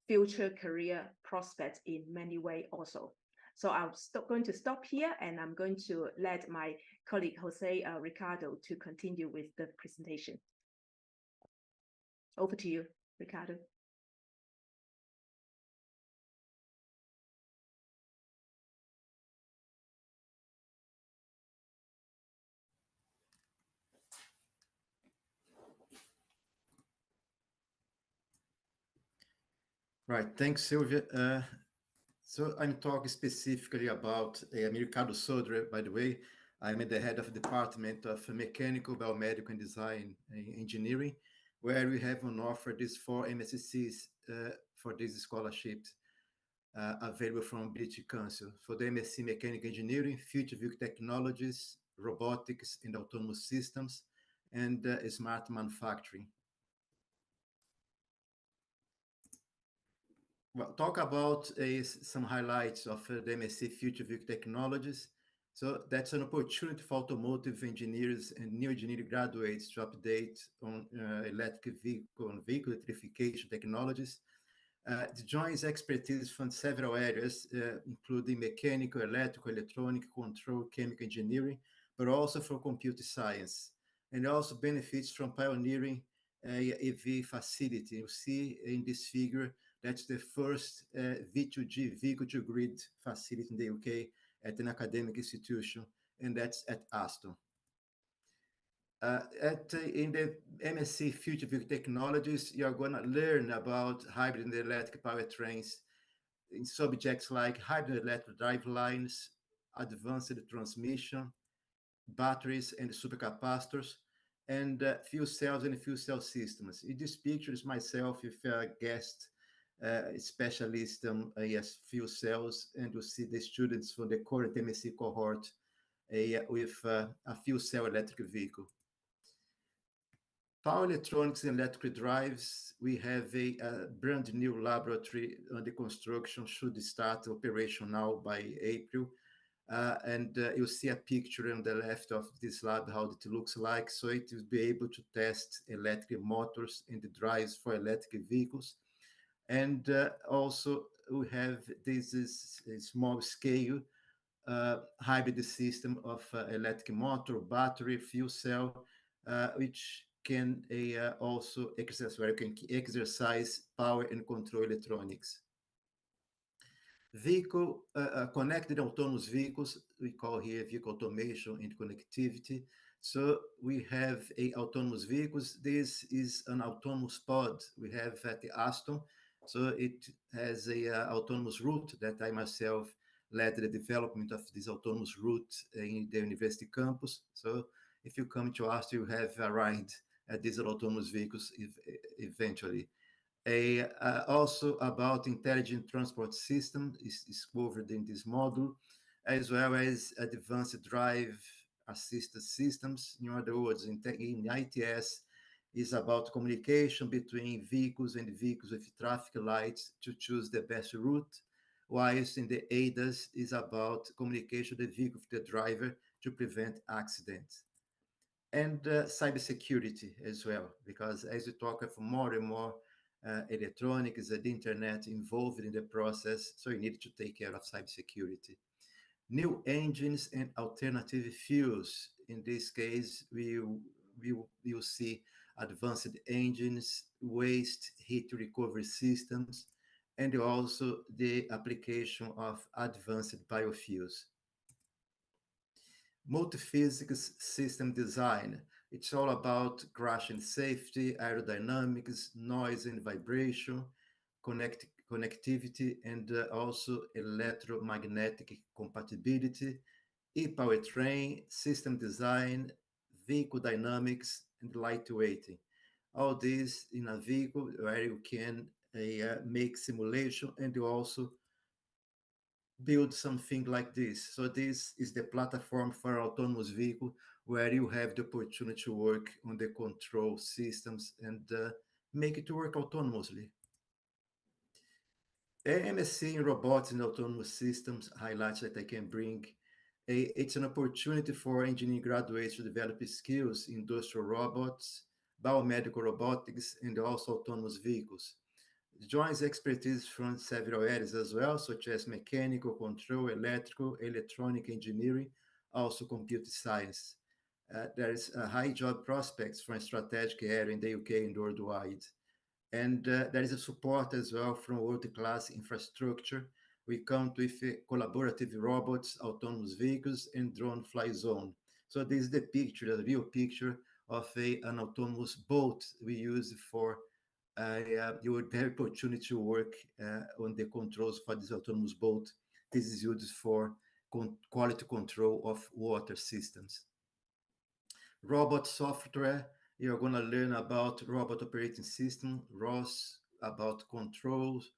future career prospects in many ways also. So I'm going to stop here, and I'm going to let my colleague Jose Ricardo to continue with the presentation. Over to you, Ricardo. Right, thanks, Sylvia. So I'm talking specifically about Ricardo Sodré, by the way. I'm the head of the Department of Mechanical, Biomedical and Design Engineering, where we have on offer these 4 MSCs for these scholarships available from British Council. For the MSc Mechanical Engineering, Future Vehicle Technologies, Robotics and Autonomous Systems, and Smart Manufacturing. Well, talk about some highlights of the MSc Future Vehicle Technologies. So that's an opportunity for automotive engineers and new engineering graduates to update on electric vehicle and vehicle electrification technologies. It joins expertise from several areas, including mechanical, electrical, electronic, control, chemical engineering, but also for computer science. And it also benefits from pioneering EV facility. You see in this figure, that's the first V2G, vehicle to grid facility in the UK at an academic institution, and that's at Aston. In the MSc Future Vehicle Technologies, you're going to learn about hybrid and electric powertrains in subjects like hybrid electric drive lines, advanced transmission, batteries and supercapacitors, and fuel cells and fuel cell systems. In this picture is myself with a guest specialist yes, fuel cells, and you see the students from the current MSc cohort with a fuel cell electric vehicle. Power electronics and electric drives, we have a brand new laboratory under construction, should start operation now by April. And you'll see a picture on the left of this lab, how it looks like. So it will be able to test electric motors and the drives for electric vehicles. And also we have this is a small scale hybrid system of electric motor, battery, fuel cell, which can also exercise, where you can exercise power and control electronics. Vehicle connected autonomous vehicles, we call here vehicle automation and connectivity. So we have autonomous vehicles. This is an autonomous pod we have at the Aston. So it has a autonomous route that I myself led the development of this autonomous route in the university campus. So if you come to Aston, you have a ride at these autonomous vehicles eventually. Also about intelligent transport system is covered in this module, as well as advanced drive assisted systems. In other words, in ITS is about communication between vehicles and vehicles with traffic lights to choose the best route, whilst in the ADAS is about communication with the vehicle with the driver to prevent accidents. And cybersecurity as well, because as we talk of more and more electronics and the internet involved in the process, so you need to take care of cybersecurity. New engines and alternative fuels. In this case, we will see advanced engines, waste heat recovery systems, and also the application of advanced biofuels. Multiphysics system design. It's all about crash and safety, aerodynamics, noise and vibration, connectivity, and also electromagnetic compatibility, e-powertrain, system design, vehicle dynamics, and lightweighting. All this in a vehicle where you can make simulation and you also build something like this. So this is the platform for autonomous vehicle where you have the opportunity to work on the control systems and make it work autonomously. MSc in robotics and autonomous systems highlights that I can bring. It's an opportunity for engineering graduates to develop skills in industrial robots, biomedical robotics, and also autonomous vehicles. Joins expertise from several areas as well, such as mechanical control, electrical, electronic engineering, also computer science. There is a high job prospects from a strategic area in the UK and worldwide. And there is a support as well from world-class infrastructure. We count with collaborative robots, autonomous vehicles, and drone fly zone. So this is the picture, the real picture of an autonomous boat we use for you would have opportunity to work on the controls for this autonomous boat. This is used for quality control of water systems. Robot software, you're going to learn about robot operating system, ROS, about controls,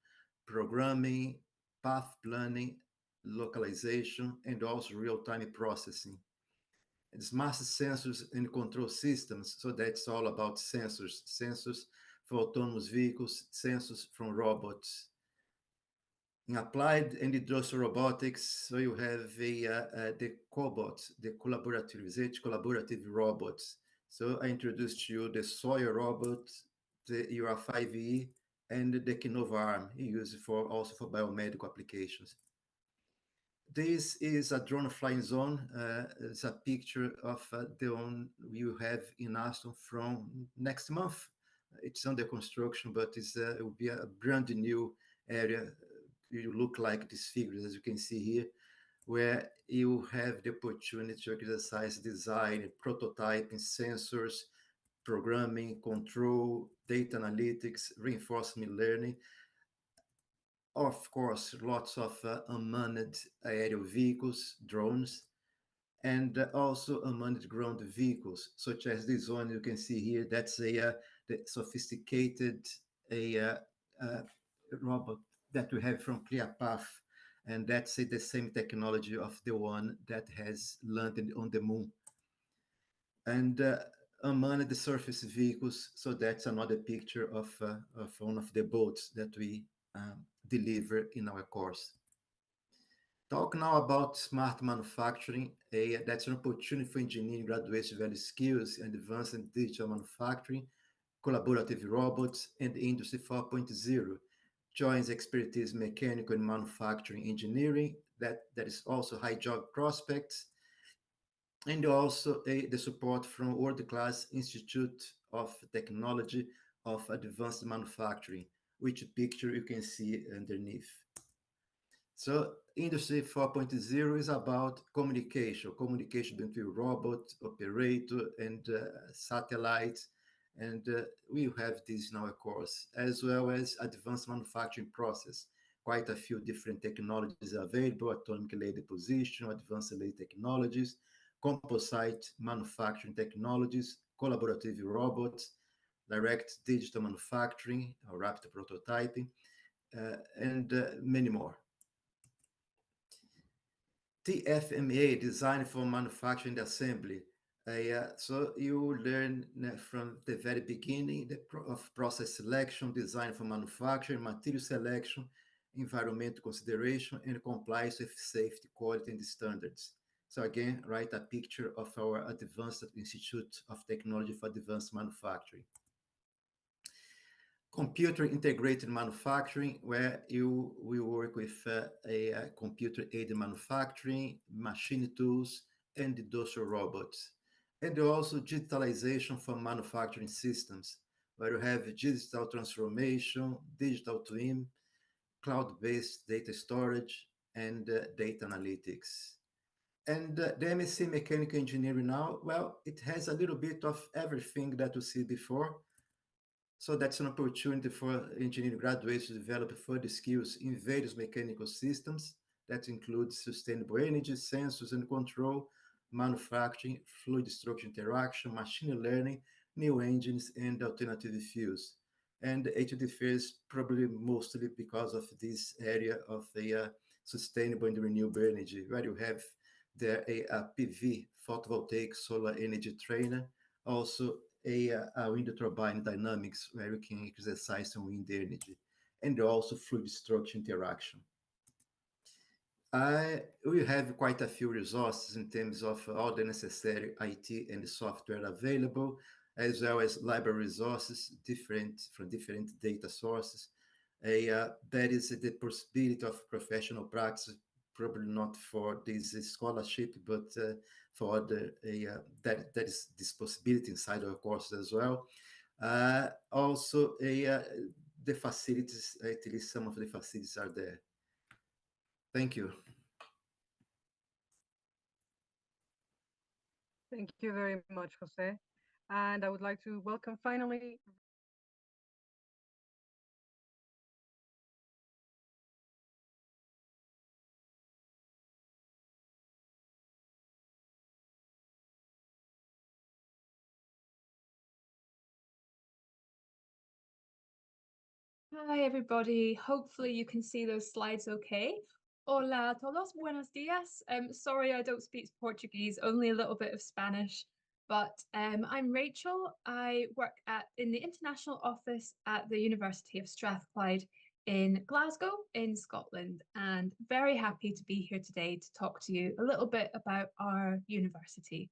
programming, path planning, localization, and also real-time processing. And smart sensors and control systems, so that's all about sensors for autonomous vehicles, sensors from robots. In applied and industrial robotics, so you have the cobots, the collaborative robots. So I introduced to you the Sawyer robot, the UR5E, and the Kinova arm, used for also for biomedical applications. This is a drone flying zone. It's a picture of the one you have in Aston from next month. It's under construction, but it will be a brand new area. You look like these figures, as you can see here, where you have the opportunity to exercise design, prototyping, sensors, programming, control, data analytics, reinforcement learning. Of course, lots of unmanned aerial vehicles, drones, and also unmanned ground vehicles, such as this one you can see here. That's the sophisticated robot that we have from ClearPath, and that's the same technology of the one that has landed on the moon. And unmanned surface vehicles, so that's another picture of one of the boats that we deliver in our course. Talk now about smart manufacturing. That's an opportunity for engineering graduates to develop skills and advance in digital manufacturing, collaborative robots, and Industry 4.0. Joins expertise mechanical and manufacturing engineering. That is also high job prospects. And also the support from world-class Institute of Technology of Advanced Manufacturing, which picture you can see underneath. So Industry 4.0 is about communication between robot, operator, and satellites. And we have this in our course, as well as advanced manufacturing process. Quite a few different technologies available: atomic layer deposition, advanced layer technologies, composite manufacturing technologies, collaborative robots, direct digital manufacturing, or rapid prototyping, and many more. TFMA, Design for Manufacturing Assembly. So you learn from the very beginning of process selection, design for manufacturing, material selection, environmental consideration, and compliance with safety, quality, and standards. So again, write a picture of our Advanced Institute of Technology for Advanced Manufacturing. Computer integrated manufacturing, where you will work with a computer-aided manufacturing, machine tools, and industrial robots. And also digitalization for manufacturing systems, where you have digital transformation, digital twin, cloud-based data storage, and data analytics. And the MSc Mechanical Engineering now, well, it has a little bit of everything that you see before. So that's an opportunity for engineering graduates to develop further skills in various mechanical systems. That includes sustainable energy, sensors and control, manufacturing, fluid structure interaction, machine learning, new engines, and alternative fuels. And HDF is probably mostly because of this area of the sustainable and renewable energy, where you have there a PV, photovoltaic solar energy trainer, also a wind turbine dynamics, where you can exercise some wind energy, and also fluid structure interaction. We have quite a few resources in terms of all the necessary IT and software available. as well as library resources from different data sources. There is the possibility of professional practice, probably not for this scholarship, but for there is this possibility inside our courses as well. Also, the facilities, at least some of the facilities are there. Thank you. Thank you very much, Jose. And I would like to welcome finally Hi, everybody. Hopefully you can see those slides okay. Hola a todos, buenos días. Sorry, I don't speak Portuguese, only a little bit of Spanish. But I'm Rachel. I work in the international office at the University of Strathclyde in Glasgow in Scotland, and very happy to be here today to talk to you a little bit about our university.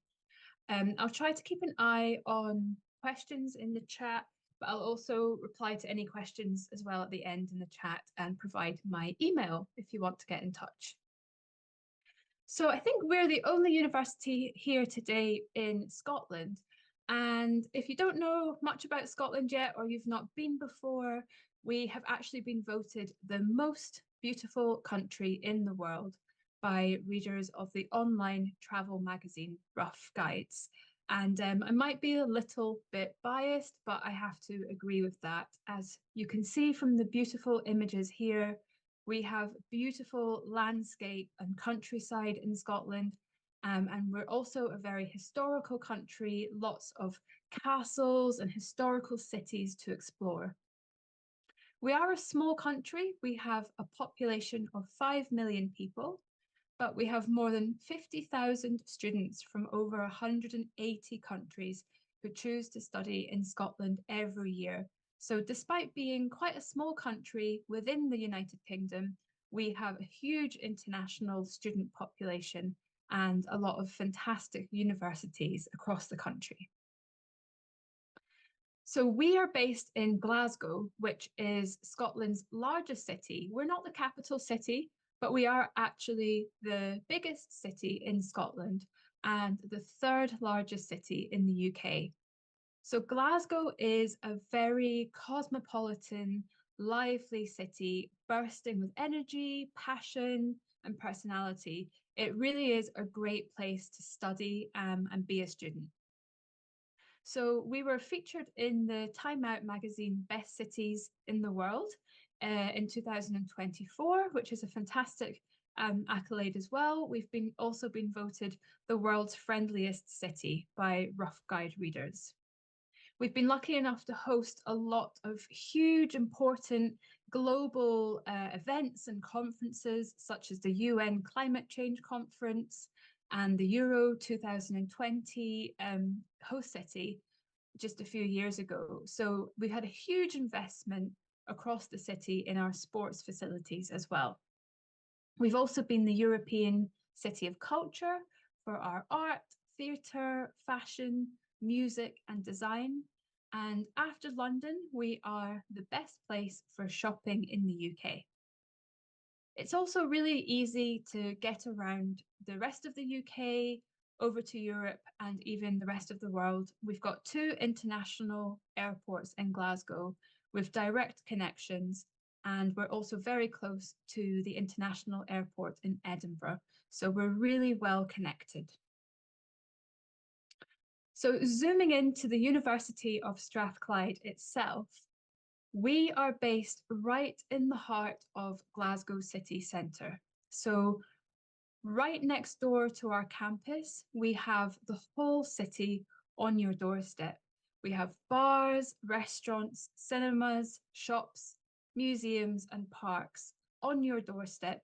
I'll try to keep an eye on questions in the chat, but I'll also reply to any questions as well at the end in the chat and provide my email if you want to get in touch. So I think we're the only university here today in Scotland. And if you don't know much about Scotland yet, or you've not been before, we have actually been voted the most beautiful country in the world by readers of the online travel magazine Rough Guides. And I might be a little bit biased, but I have to agree with that. As you can see from the beautiful images here, we have beautiful landscape and countryside in Scotland. And we're also a very historical country, lots of castles and historical cities to explore. We are a small country. We have a population of 5 million people, but we have more than 50,000 students from over 180 countries who choose to study in Scotland every year. So despite being quite a small country within the United Kingdom, we have a huge international student population and a lot of fantastic universities across the country. So we are based in Glasgow, which is Scotland's largest city. We're not the capital city, but we are actually the biggest city in Scotland and the third largest city in the UK. So Glasgow is a very cosmopolitan, lively city, bursting with energy, passion, and personality. It really is a great place to study and be a student. So we were featured in the Time Out magazine Best Cities in the World in 2024, which is a fantastic accolade as well. We've also been voted the world's friendliest city by Rough Guide readers. We've been lucky enough to host a lot of huge, important global events and conferences, such as the UN Climate Change Conference and the Euro 2020 host city just a few years ago. So we had a huge investment across the city in our sports facilities as well. We've also been the European City of Culture for our art, theatre, fashion, music and design. And after London, we are the best place for shopping in the UK. It's also really easy to get around the rest of the UK, over to Europe and even the rest of the world. We've got 2 international airports in Glasgow with direct connections, and we're also very close to the international airport in Edinburgh. So we're really well connected. So zooming into the University of Strathclyde itself, we are based right in the heart of Glasgow city centre. So right next door to our campus, we have the whole city on your doorstep. We have bars, restaurants, cinemas, shops, museums and parks on your doorstep.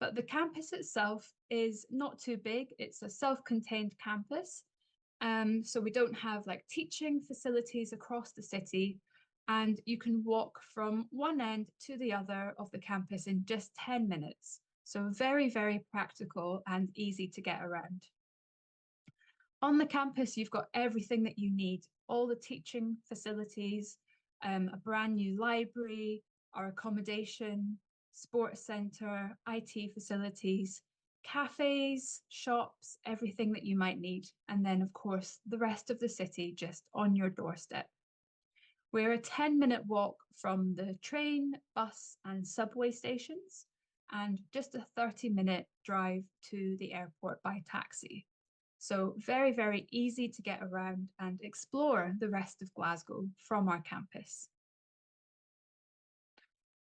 But the campus itself is not too big. It's a self-contained campus. So we don't have like teaching facilities across the city, and you can walk from one end to the other of the campus in just 10 minutes. So very, very practical and easy to get around. On the campus, you've got everything that you need all the teaching facilities, a brand new library, our accommodation, sports centre, IT facilities, cafes, shops, everything that you might need. And then, of course, the rest of the city just on your doorstep. We're a 10-minute walk from the train, bus, and subway stations, and just a 30-minute drive to the airport by taxi. So very, very easy to get around and explore the rest of Glasgow from our campus.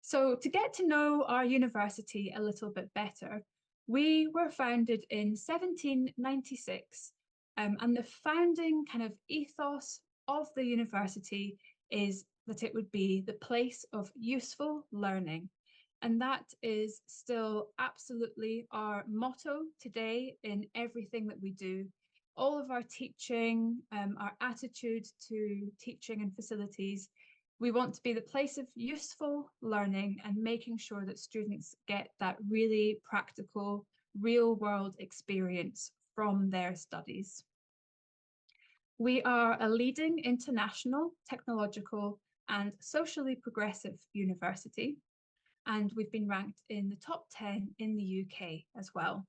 So to get to know our university a little bit better, we were founded in 1796, and the founding kind of ethos of the university is that it would be the place of useful learning. And that is still absolutely our motto today in everything that we do. All of our teaching, our attitude to teaching and facilities, we want to be the place of useful learning and making sure that students get that really practical, real world experience from their studies. We are a leading international, technological, and socially progressive university, and we've been ranked in the top 10 in the UK as well.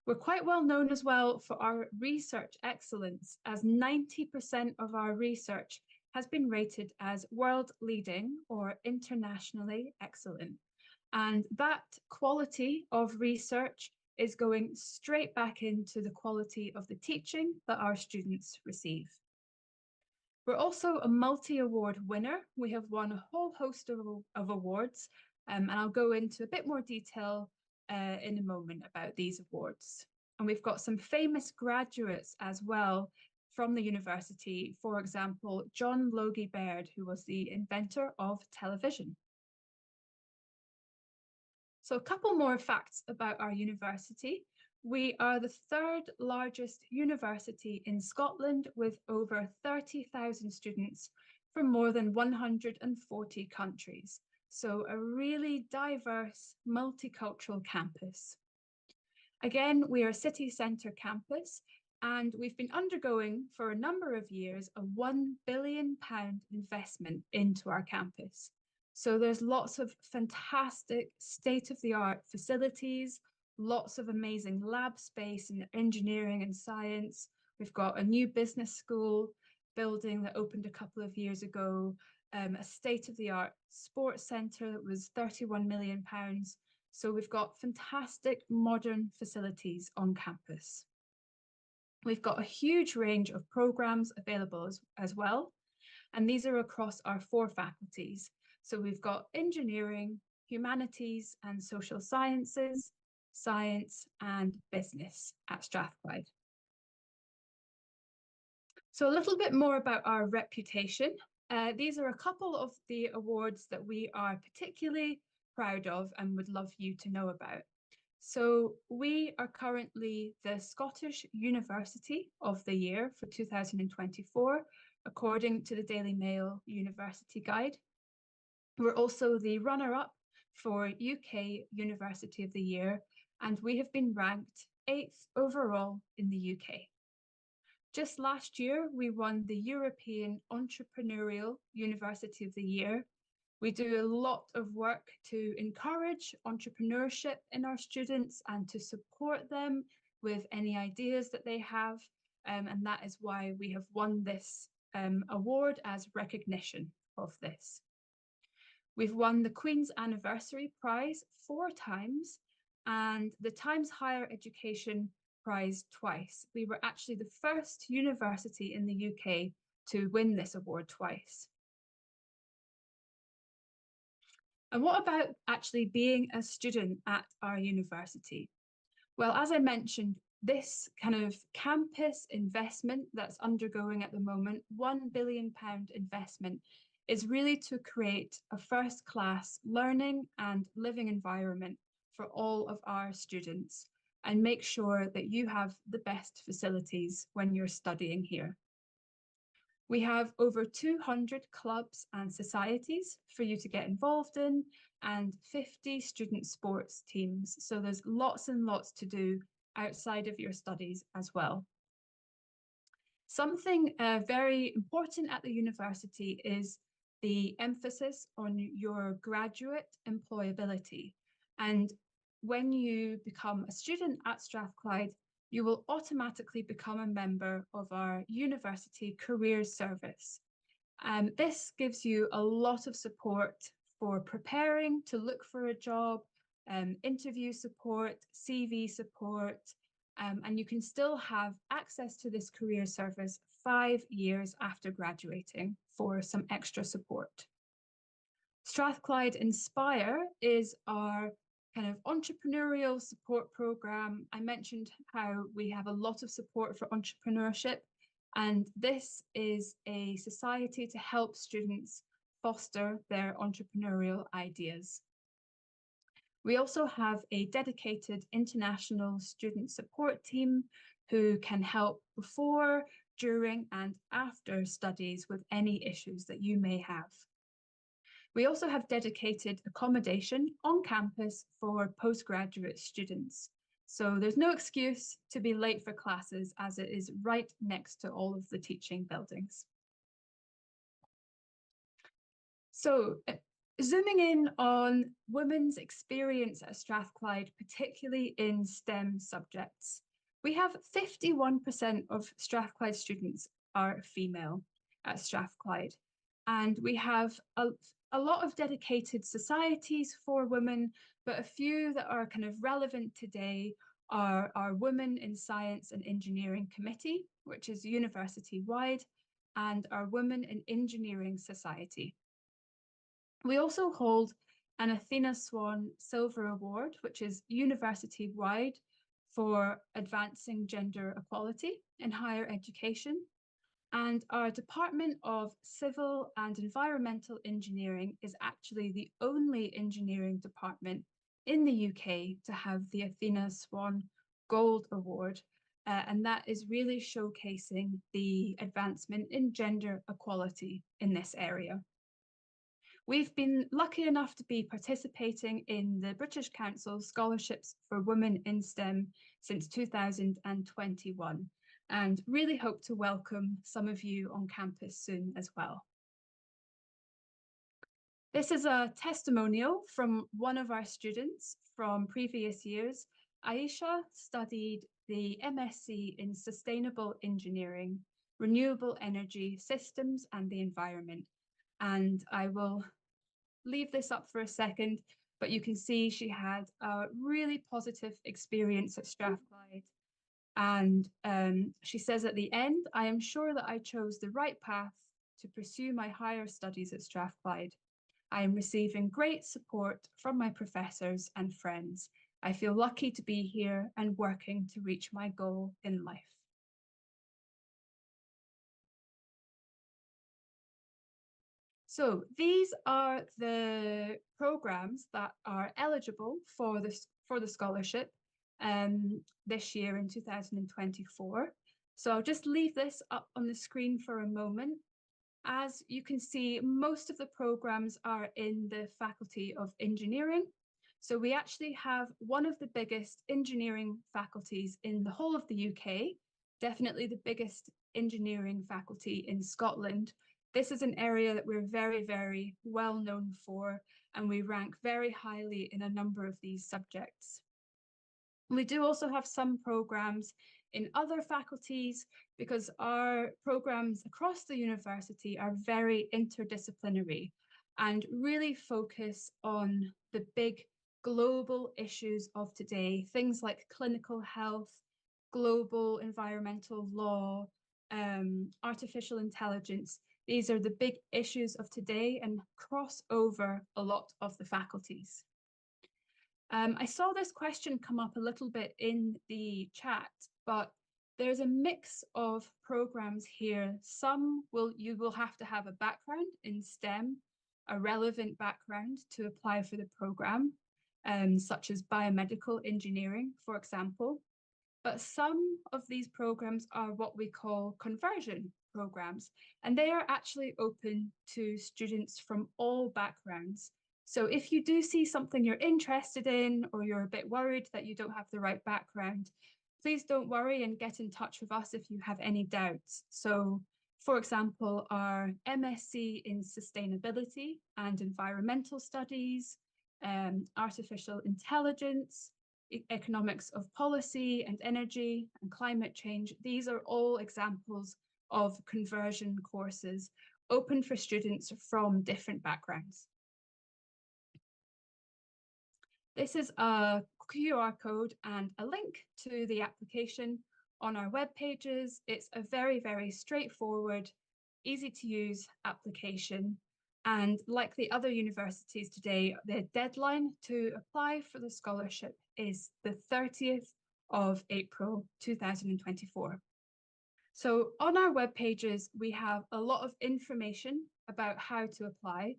We're quite well known as well for our research excellence, as 90% of our research has been rated as world leading or internationally excellent. And that quality of research is going straight back into the quality of the teaching that our students receive. We're also a multi-award winner. We have won a whole host of awards, and I'll go into a bit more detail in a moment about these awards. And we've got some famous graduates as well from the university. For example, John Logie Baird, who was the inventor of television. So a couple more facts about our university. We are the third largest university in Scotland with over 30,000 students from more than 140 countries. So a really diverse, multicultural campus. Again, we are a city centre campus, and we've been undergoing for a number of years a £1 billion investment into our campus. So there's lots of fantastic state-of-the-art facilities, lots of amazing lab space in engineering and science. We've got a new business school building that opened a couple of years ago, a state-of-the-art sports centre that was £31 million. So we've got fantastic modern facilities on campus. We've got a huge range of programmes available as well, and these are across our 4 faculties. So we've got engineering, humanities and social sciences, science and business at Strathclyde. So a little bit more about our reputation. These are a couple of the awards that we are particularly proud of and would love you to know about. So we are currently the Scottish University of the Year for 2024, according to the Daily Mail University Guide. We're also the runner-up for UK University of the Year, and we have been ranked 8th overall in the UK. Just last year, we won the European Entrepreneurial University of the Year. We do a lot of work to encourage entrepreneurship in our students and to support them with any ideas that they have. And that is why we have won this award as recognition of this. We've won the Queen's Anniversary Prize 4 times and the Times Higher Education Prize twice. We were actually the first university in the UK to win this award twice. And what about actually being a student at our university? Well, as I mentioned, this kind of campus investment that's undergoing at the moment, £1 billion investment, is really to create a first-class learning and living environment for all of our students and make sure that you have the best facilities when you're studying here. We have over 200 clubs and societies for you to get involved in and 50 student sports teams. So there's lots and lots to do outside of your studies as well. Something very important at the university is the emphasis on your graduate employability. And when you become a student at Strathclyde, you will automatically become a member of our University Careers Service. This gives you a lot of support for preparing to look for a job, interview support, CV support, and you can still have access to this career service 5 years after graduating for some extra support. Strathclyde Inspire is our kind of entrepreneurial support program. I mentioned how we have a lot of support for entrepreneurship, and this is a society to help students foster their entrepreneurial ideas. We also have a dedicated international student support team who can help before, during, and after studies with any issues that you may have. We also have dedicated accommodation on campus for postgraduate students. So there's no excuse to be late for classes, as it is right next to all of the teaching buildings. So zooming in on women's experience at Strathclyde, particularly in STEM subjects, we have 51% of Strathclyde students are female at Strathclyde, and we have a lot of dedicated societies for women, but a few that are kind of relevant today are our Women in Science and Engineering Committee, which is university-wide, and our Women in Engineering Society. We also hold an Athena Swan Silver Award, which is university-wide for advancing gender equality in higher education. And our Department of Civil and Environmental Engineering is actually the only engineering department in the UK to have the Athena Swan Gold Award. And that is really showcasing the advancement in gender equality in this area. We've been lucky enough to be participating in the British Council Scholarships for Women in STEM since 2021, and really hope to welcome some of you on campus soon as well. This is a testimonial from one of our students from previous years. Aisha studied the MSc in Sustainable Engineering, Renewable Energy Systems and the Environment. And I will leave this up for a second, but you can see she had a really positive experience at Strathclyde. And she says at the end, I am sure that I chose the right path to pursue my higher studies at Strathclyde. I am receiving great support from my professors and friends. I feel lucky to be here and working to reach my goal in life. So these are the programs that are eligible for the scholarship this year in 2024. So I'll just leave this up on the screen for a moment. As you can see, most of the programs are in the Faculty of Engineering. So we actually have one of the biggest engineering faculties in the whole of the UK, definitely the biggest engineering faculty in Scotland. This is an area that we're very, very well known for, and we rank very highly in a number of these subjects. We do also have some programs in other faculties because our programs across the university are very interdisciplinary and really focus on the big global issues of today, things like clinical health, global environmental law, artificial intelligence. These are the big issues of today and cross over a lot of the faculties. I saw this question come up a little bit in the chat, but there's a mix of programs here. You will have to have a background in STEM, a relevant background to apply for the program, such as biomedical engineering, for example. But some of these programs are what we call conversion programs, and they are actually open to students from all backgrounds. So if you do see something you're interested in, or you're a bit worried that you don't have the right background, please don't worry and get in touch with us if you have any doubts. So, for example, our MSc in Sustainability and Environmental Studies, Artificial Intelligence, Economics of Policy and Energy, and Climate Change. These are all examples of conversion courses open for students from different backgrounds. This is a QR code and a link to the application on our web pages. It's a very, very straightforward, easy to use application. And like the other universities today, the deadline to apply for the scholarship is the 30th of April 2024. So on our web pages, we have a lot of information about how to apply,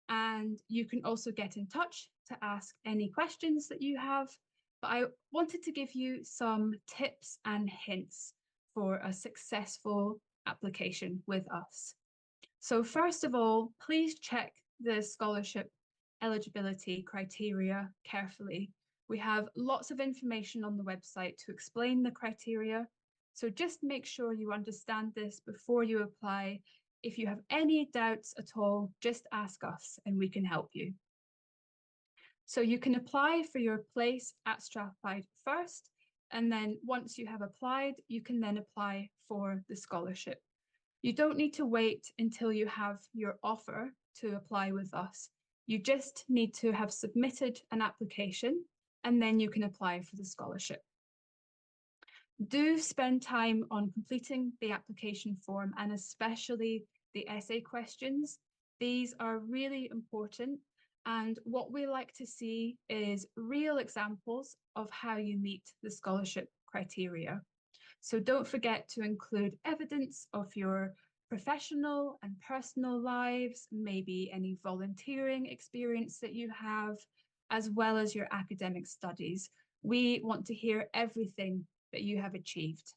and you can also get in touch to ask any questions that you have. But I wanted to give you some tips and hints for a successful application with us. So first of all, please check the scholarship eligibility criteria carefully. We have lots of information on the website to explain the criteria. So just make sure you understand this before you apply. If you have any doubts at all, just ask us and we can help you. So you can apply for your place at Strathclyde first, and then once you have applied, you can then apply for the scholarship. You don't need to wait until you have your offer to apply with us. You just need to have submitted an application, and then you can apply for the scholarship. Do spend time on completing the application form, and especially the essay questions. These are really important, and what we like to see is real examples of how you meet the scholarship criteria. So don't forget to include evidence of your professional and personal lives, maybe any volunteering experience that you have, as well as your academic studies. We want to hear everything that you have achieved.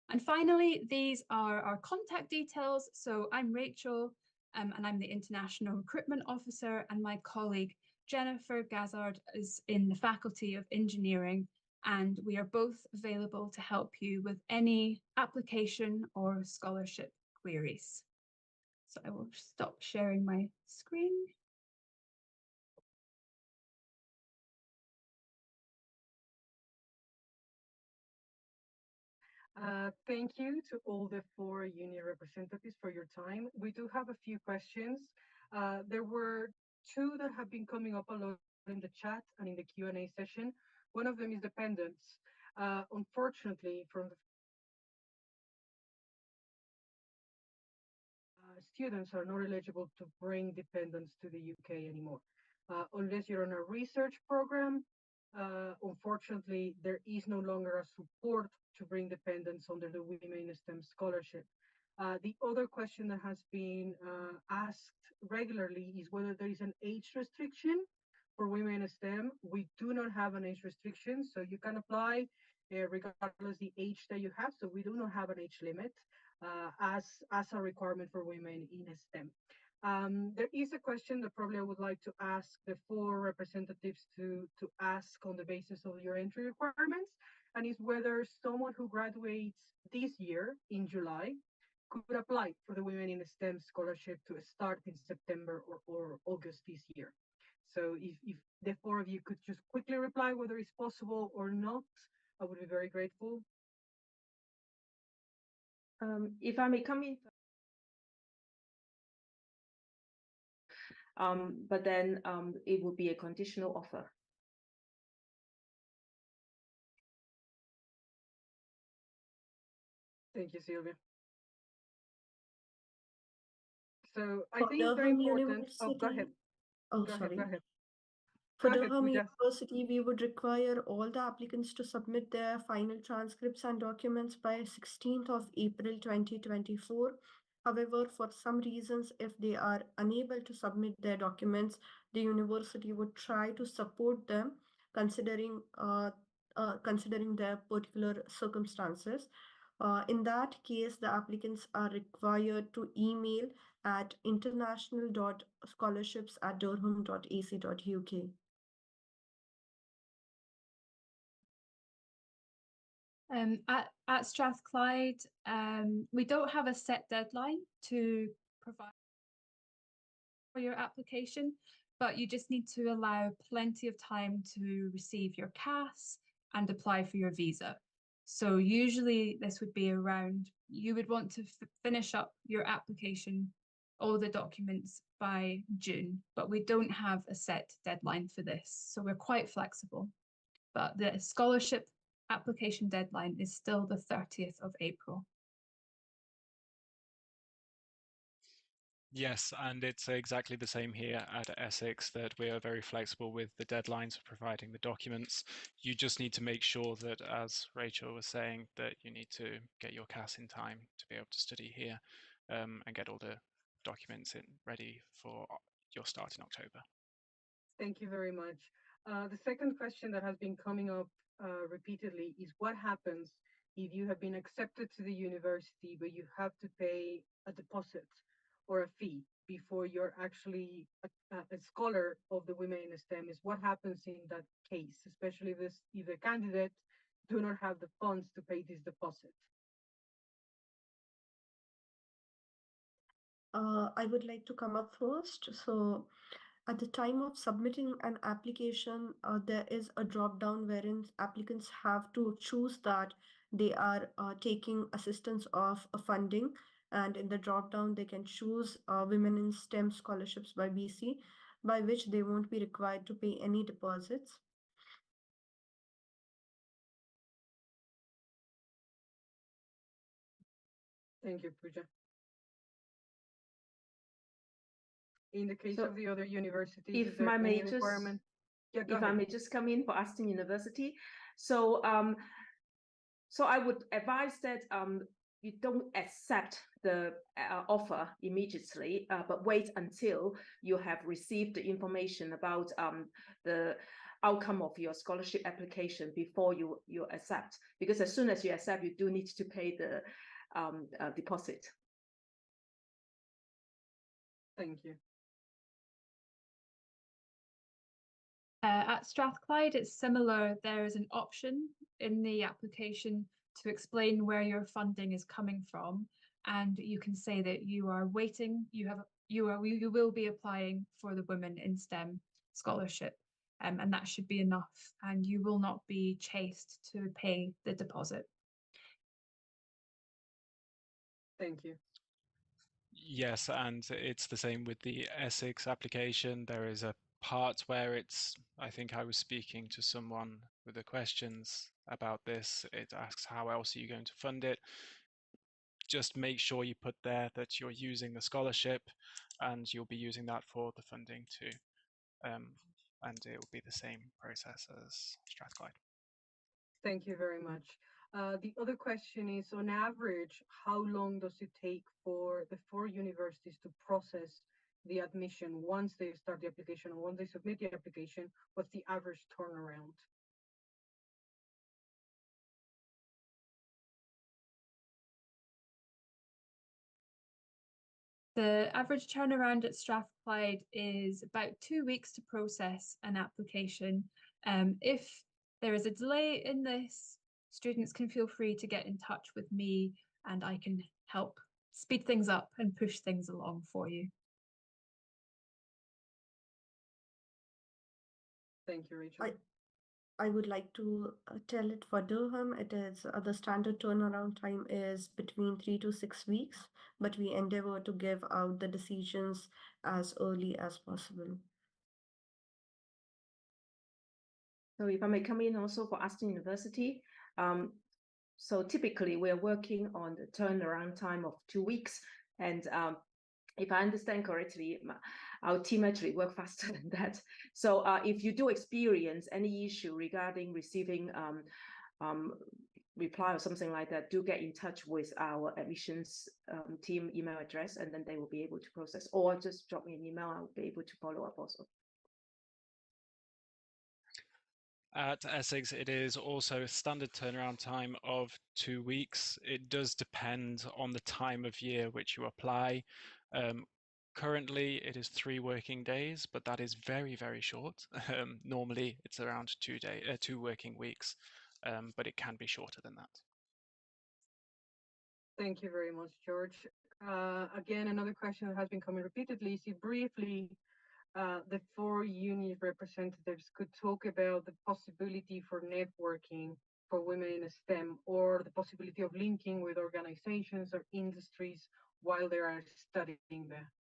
And finally, these are our contact details. So I'm Rachel, and I'm the International Recruitment Officer, and my colleague Jennifer Gazard is in the Faculty of Engineering, and we are both available to help you with any application or scholarship queries. So I will stop sharing my screen. Thank you to all the 4 uni representatives for your time. We do have a few questions. There were 2 that have been coming up a lot in the chat and in the Q&A session. One of them is dependence. Unfortunately, from the students are not eligible to bring dependents to the UK anymore. Unless you're on a research program, unfortunately, there is no longer a support to bring dependents under the Women in STEM scholarship. The other question that has been asked regularly is whether there is an age restriction for women in STEM. We do not have an age restriction, so you can apply regardless the age that you have. So we do not have an age limit as a requirement for women in STEM. There is a question that probably I would like to ask the 4 representatives to ask on the basis of your entry requirements, and is whether someone who graduates this year in July could apply for the Women in STEM scholarship to start in September or August this year. So if the 4 of you could just quickly reply whether it's possible or not, I would be very grateful. If I may come in, but then it would be a conditional offer. Thank you, Sylvia. So I For think it's very Durham important. Oh, go ahead. University, oh, Go ahead. sorry. Go ahead. For Go ahead, Durham Pooja. University, we would require all the applicants to submit their final transcripts and documents by 16th of April 2024. However, for some reasons, if they are unable to submit their documents, the university would try to support them considering their particular circumstances. In that case, the applicants are required to email at international.scholarships@durham.ac.uk. At Strathclyde, we don't have a set deadline to provide for your application, but you just need to allow plenty of time to receive your CAS and apply for your visa. So usually this would be around, you would want to finish up your application, all the documents by June, but we don't have a set deadline for this. So we're quite flexible. But the scholarship application deadline is still the 30th of April. Yes, and it's exactly the same here at Essex, that we are very flexible with the deadlines for providing the documents. You just need to make sure that, as Rachel was saying, that you need to get your CAS in time to be able to study here, and get all the documents ready for your start in October. Thank you very much. The second question that has been coming up repeatedly is what happens if you have been accepted to the university, but you have to pay a deposit or a fee before you're actually a scholar of the Women in STEM? Is what happens in that case, especially if the candidate do not have the funds to pay this deposit? I would like to come up first. So at the time of submitting an application, there is a drop down wherein applicants have to choose that they are taking assistance of funding, and in the drop down they can choose Women in STEM scholarships by BC, by which they won't be required to pay any deposits. Thank you, Pooja. In the case So of the other universities, is if there I any may just requirement? Yeah, go if I ahead. may just come in for Aston University. So so I would advise that you don't accept the offer immediately, but wait until you have received the information about the outcome of your scholarship application before you accept. Because as soon as you accept, you do need to pay the deposit. Thank you. At Strathclyde, it's similar. There is an option in the application to explain where your funding is coming from, and you can say that you are waiting. You will be applying for the Women in STEM scholarship, and that should be enough. And you will not be chased to pay the deposit. Thank you. Yes, and it's the same with the Essex application. There is a part where I think I was speaking to someone with the questions about this. It asks, how else are you going to fund it? Just make sure you put there that you're using the scholarship, and you'll be using that for the funding too. And it will be the same process as Strathclyde. Thank you very much. The other question is, on average, how long does it take for the 4 universities to process the admission once they start the application, or once they submit the application? What's the average turnaround? The average turnaround at Strathclyde is about 2 weeks to process an application. If there is a delay in this, students can feel free to get in touch with me, and I can help speed things up and push things along for you. Thank you, Rachel. I would like to tell it for Durham, it is the standard turnaround time is between 3 to 6 weeks, but we endeavor to give out the decisions as early as possible. So if I may come in also for Aston University, so typically we're working on the turnaround time of 2 weeks, and if I understand correctly, our team actually work faster than that. So if you do experience any issue regarding receiving reply or something like that, do get in touch with our admissions team email address, and then they will be able to process, or just drop me an email. I'll be able to follow up also. At Essex, it is also a standard turnaround time of 2 weeks. It does depend on the time of year which you apply. Currently, it is 3 working days, but that is very, very short. Normally, it's around 2 working weeks. but it can be shorter than that. Thank you very much, George. Again, another question that has been coming repeatedly is if briefly the four uni representatives could talk about the possibility for networking for women in STEM or the possibility of linking with organizations or industries while they are studying there.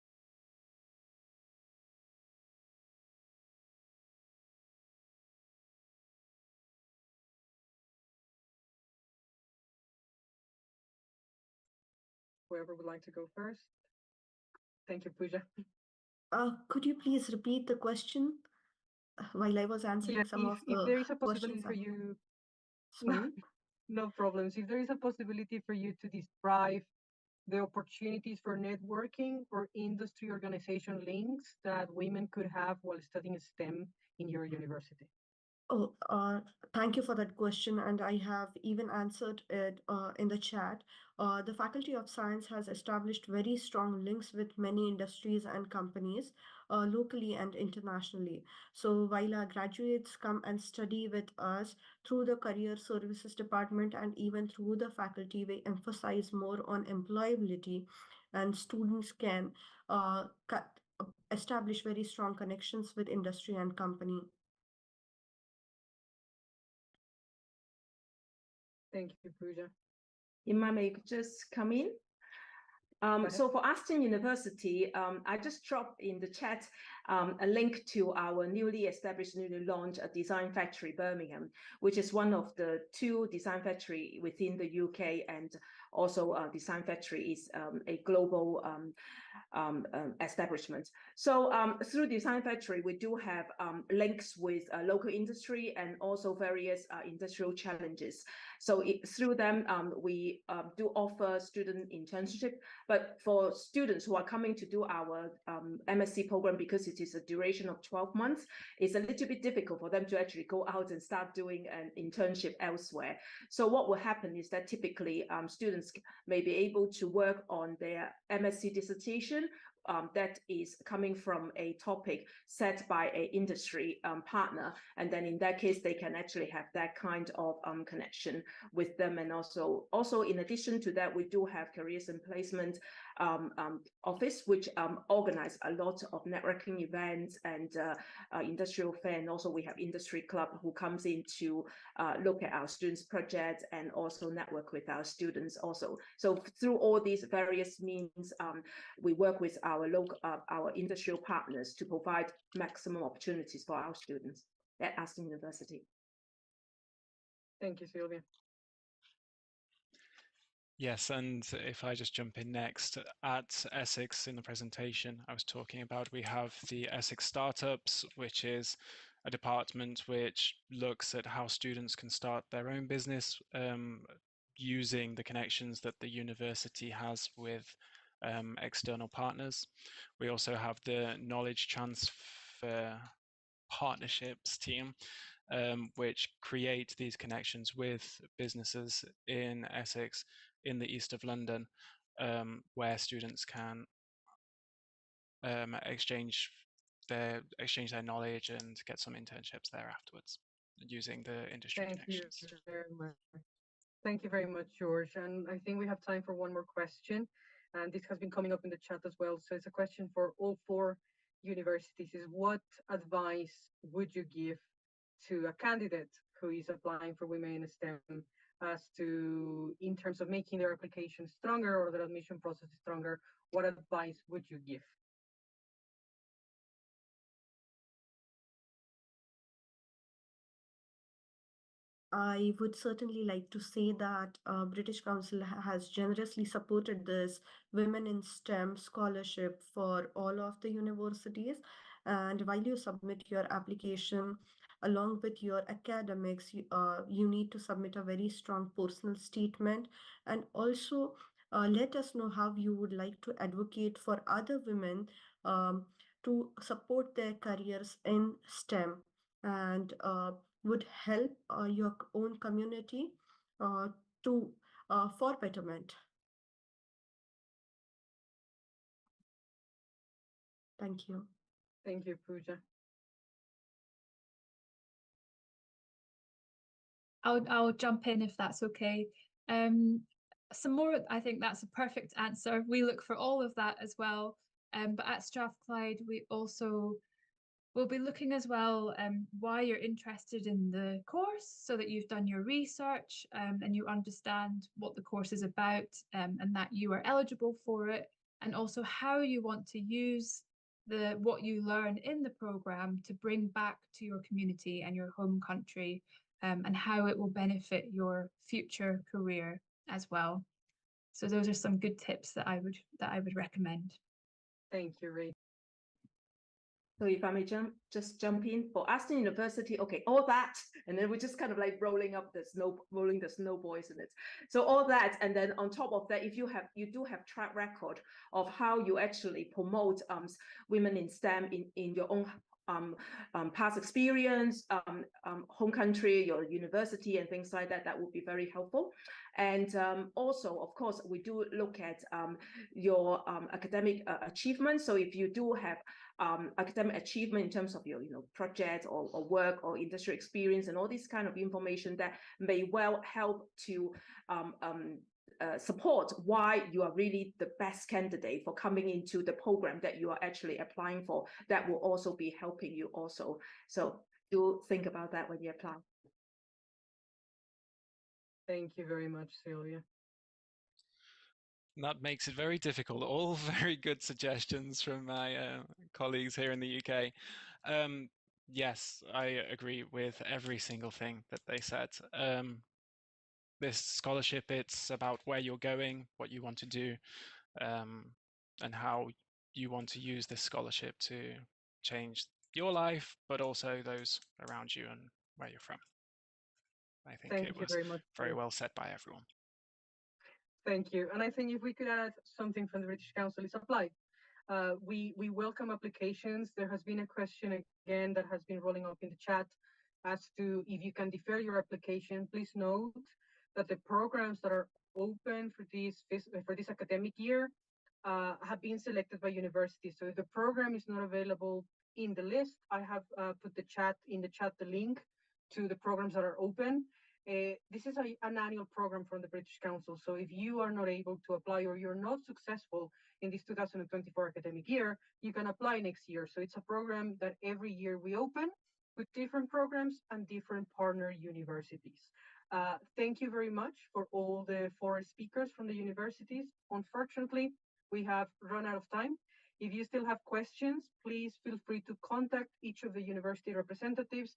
Whoever would like to go first. Thank you, Pooja. Could you please repeat the question while I was answering some of If the there is a possibility questions? for you, Sorry. no problems. If there is a possibility for you to describe the opportunities for networking or industry organization links that women could have while studying STEM in your university. Oh, thank you for that question, and I have even answered it in the chat. The Faculty of Science has established very strong links with many industries and companies, locally and internationally. So while our graduates come and study with us through the Career Services Department and even through the faculty, we emphasize more on employability, and students can establish very strong connections with industry and company. Thank you, Pooja. Imma, may I just come in? So for Aston University, I just dropped in the chat a link to our newly established, newly launched Design Factory Birmingham, which is one of the two design factory within the UK, and also Design Factory is a global establishment. So through Design Factory, we do have links with local industry and also various industrial challenges. So through them, we do offer student internship, but for students who are coming to do our MSc program, because it is a duration of 12 months, it's a little bit difficult for them to actually go out and start doing an internship elsewhere. So what will happen is that typically students may be able to work on their MSc dissertation that is coming from a topic set by an industry partner, and then in that case they can actually have that kind of connection with them. And also in addition to that, we do have careers and placement office, which organize a lot of networking events and industrial fair, and also we have industry club who comes in to look at our students' projects and also network with our students also. So through all these various means, we work with our local our industrial partners to provide maximum opportunities for our students at Aston University. Thank you, Sylvia. Yes, and if I just jump in next, at Essex in the presentation I was talking about, we have the Essex Startups, which is a department which looks at how students can start their own business using the connections that the university has with external partners. We also have the Knowledge Transfer Partnerships team, which create these connections with businesses in Essex, in the east of London, where students can exchange their knowledge and get some internships there afterwards using the industry connections. Thank you very much. Thank you very much, George. And I think we have time for one more question. And this has been coming up in the chat as well. So it's a question for all four universities: is what advice would you give to a candidate who is applying for women in STEM as to, in terms of making their application stronger or their admission process stronger? What advice would you give? I would certainly like to say that British Council has generously supported this Women in STEM scholarship for all of the universities. And while you submit your application, along with your academics, you need to submit a very strong personal statement, and also let us know how you would like to advocate for other women to support their careers in STEM, and would help your own community to for betterment. Thank you. Thank you, Pooja. I'll jump in if that's okay. Some more, I think that's a perfect answer. We look for all of that as well. But at Strathclyde, we also will be looking as well why you're interested in the course, so that you've done your research and you understand what the course is about and that you are eligible for it, and also how you want to use what you learn in the program to bring back to your community and your home country, and how it will benefit your future career as well. So those are some good tips that I would recommend. Thank you, Ray. So if I may just jump in for Aston University, okay, all that, and then we're just kind of like rolling the snowballs in it. So all that, and then on top of that, if you do have track record of how you actually promote women in STEM in your own past experience, home country, your university, and things like that, that would be very helpful. And also, of course, we do look at your academic achievements. So if you do have academic achievement in terms of your project or work or industry experience and all this kind of information that may well help to support why you are really the best candidate for coming into the program that you are actually applying for, that will also be helping you also. So do think about that when you apply. Thank you very much, Sylvia. That makes it very difficult. All very good suggestions from my colleagues here in the UK. Yes, I agree with every single thing that they said. This scholarship, it's about where you're going, what you want to do, and how you want to use this scholarship to change your life, but also those around you and where you're from. I think Thank it you was very much. very well said by everyone. Thank you. And I think if we could add something from the British Council, is apply. We welcome applications. There has been a question again that has been rolling up in the chat as to if you can defer your application. Please note that the programs that are open for this academic year have been selected by universities. So if the program is not available in the list, I have put in the chat the link to the programs that are open. This is an annual program from the British Council. So if you are not able to apply or you're not successful in this 2024 academic year, you can apply next year. So it's a program that every year we open with different programs and different partner universities. Thank you very much for all the 4 speakers from the universities. Unfortunately, we have run out of time. If you still have questions, please feel free to contact each of the university representatives.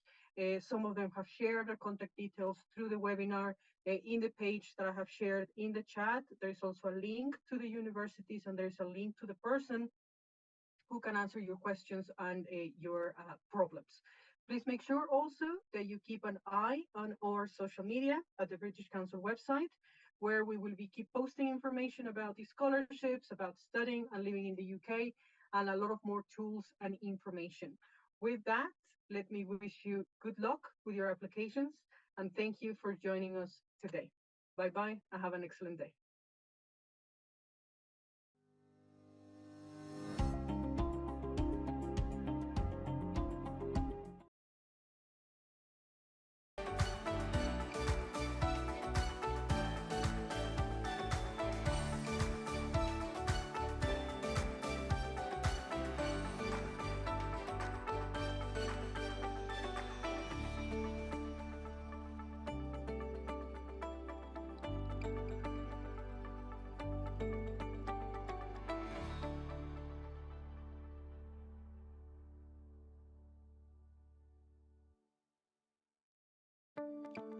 Some of them have shared their contact details through the webinar. In the page that I have shared in the chat, there's also a link to the universities, and there's a link to the person who can answer your questions and your problems. Please make sure also that you keep an eye on our social media at the British Council website, where we will keep posting information about the scholarships, about studying and living in the UK, and a lot of more tools and information. With that, let me wish you good luck with your applications, and thank you for joining us today. Bye-bye, and have an excellent day.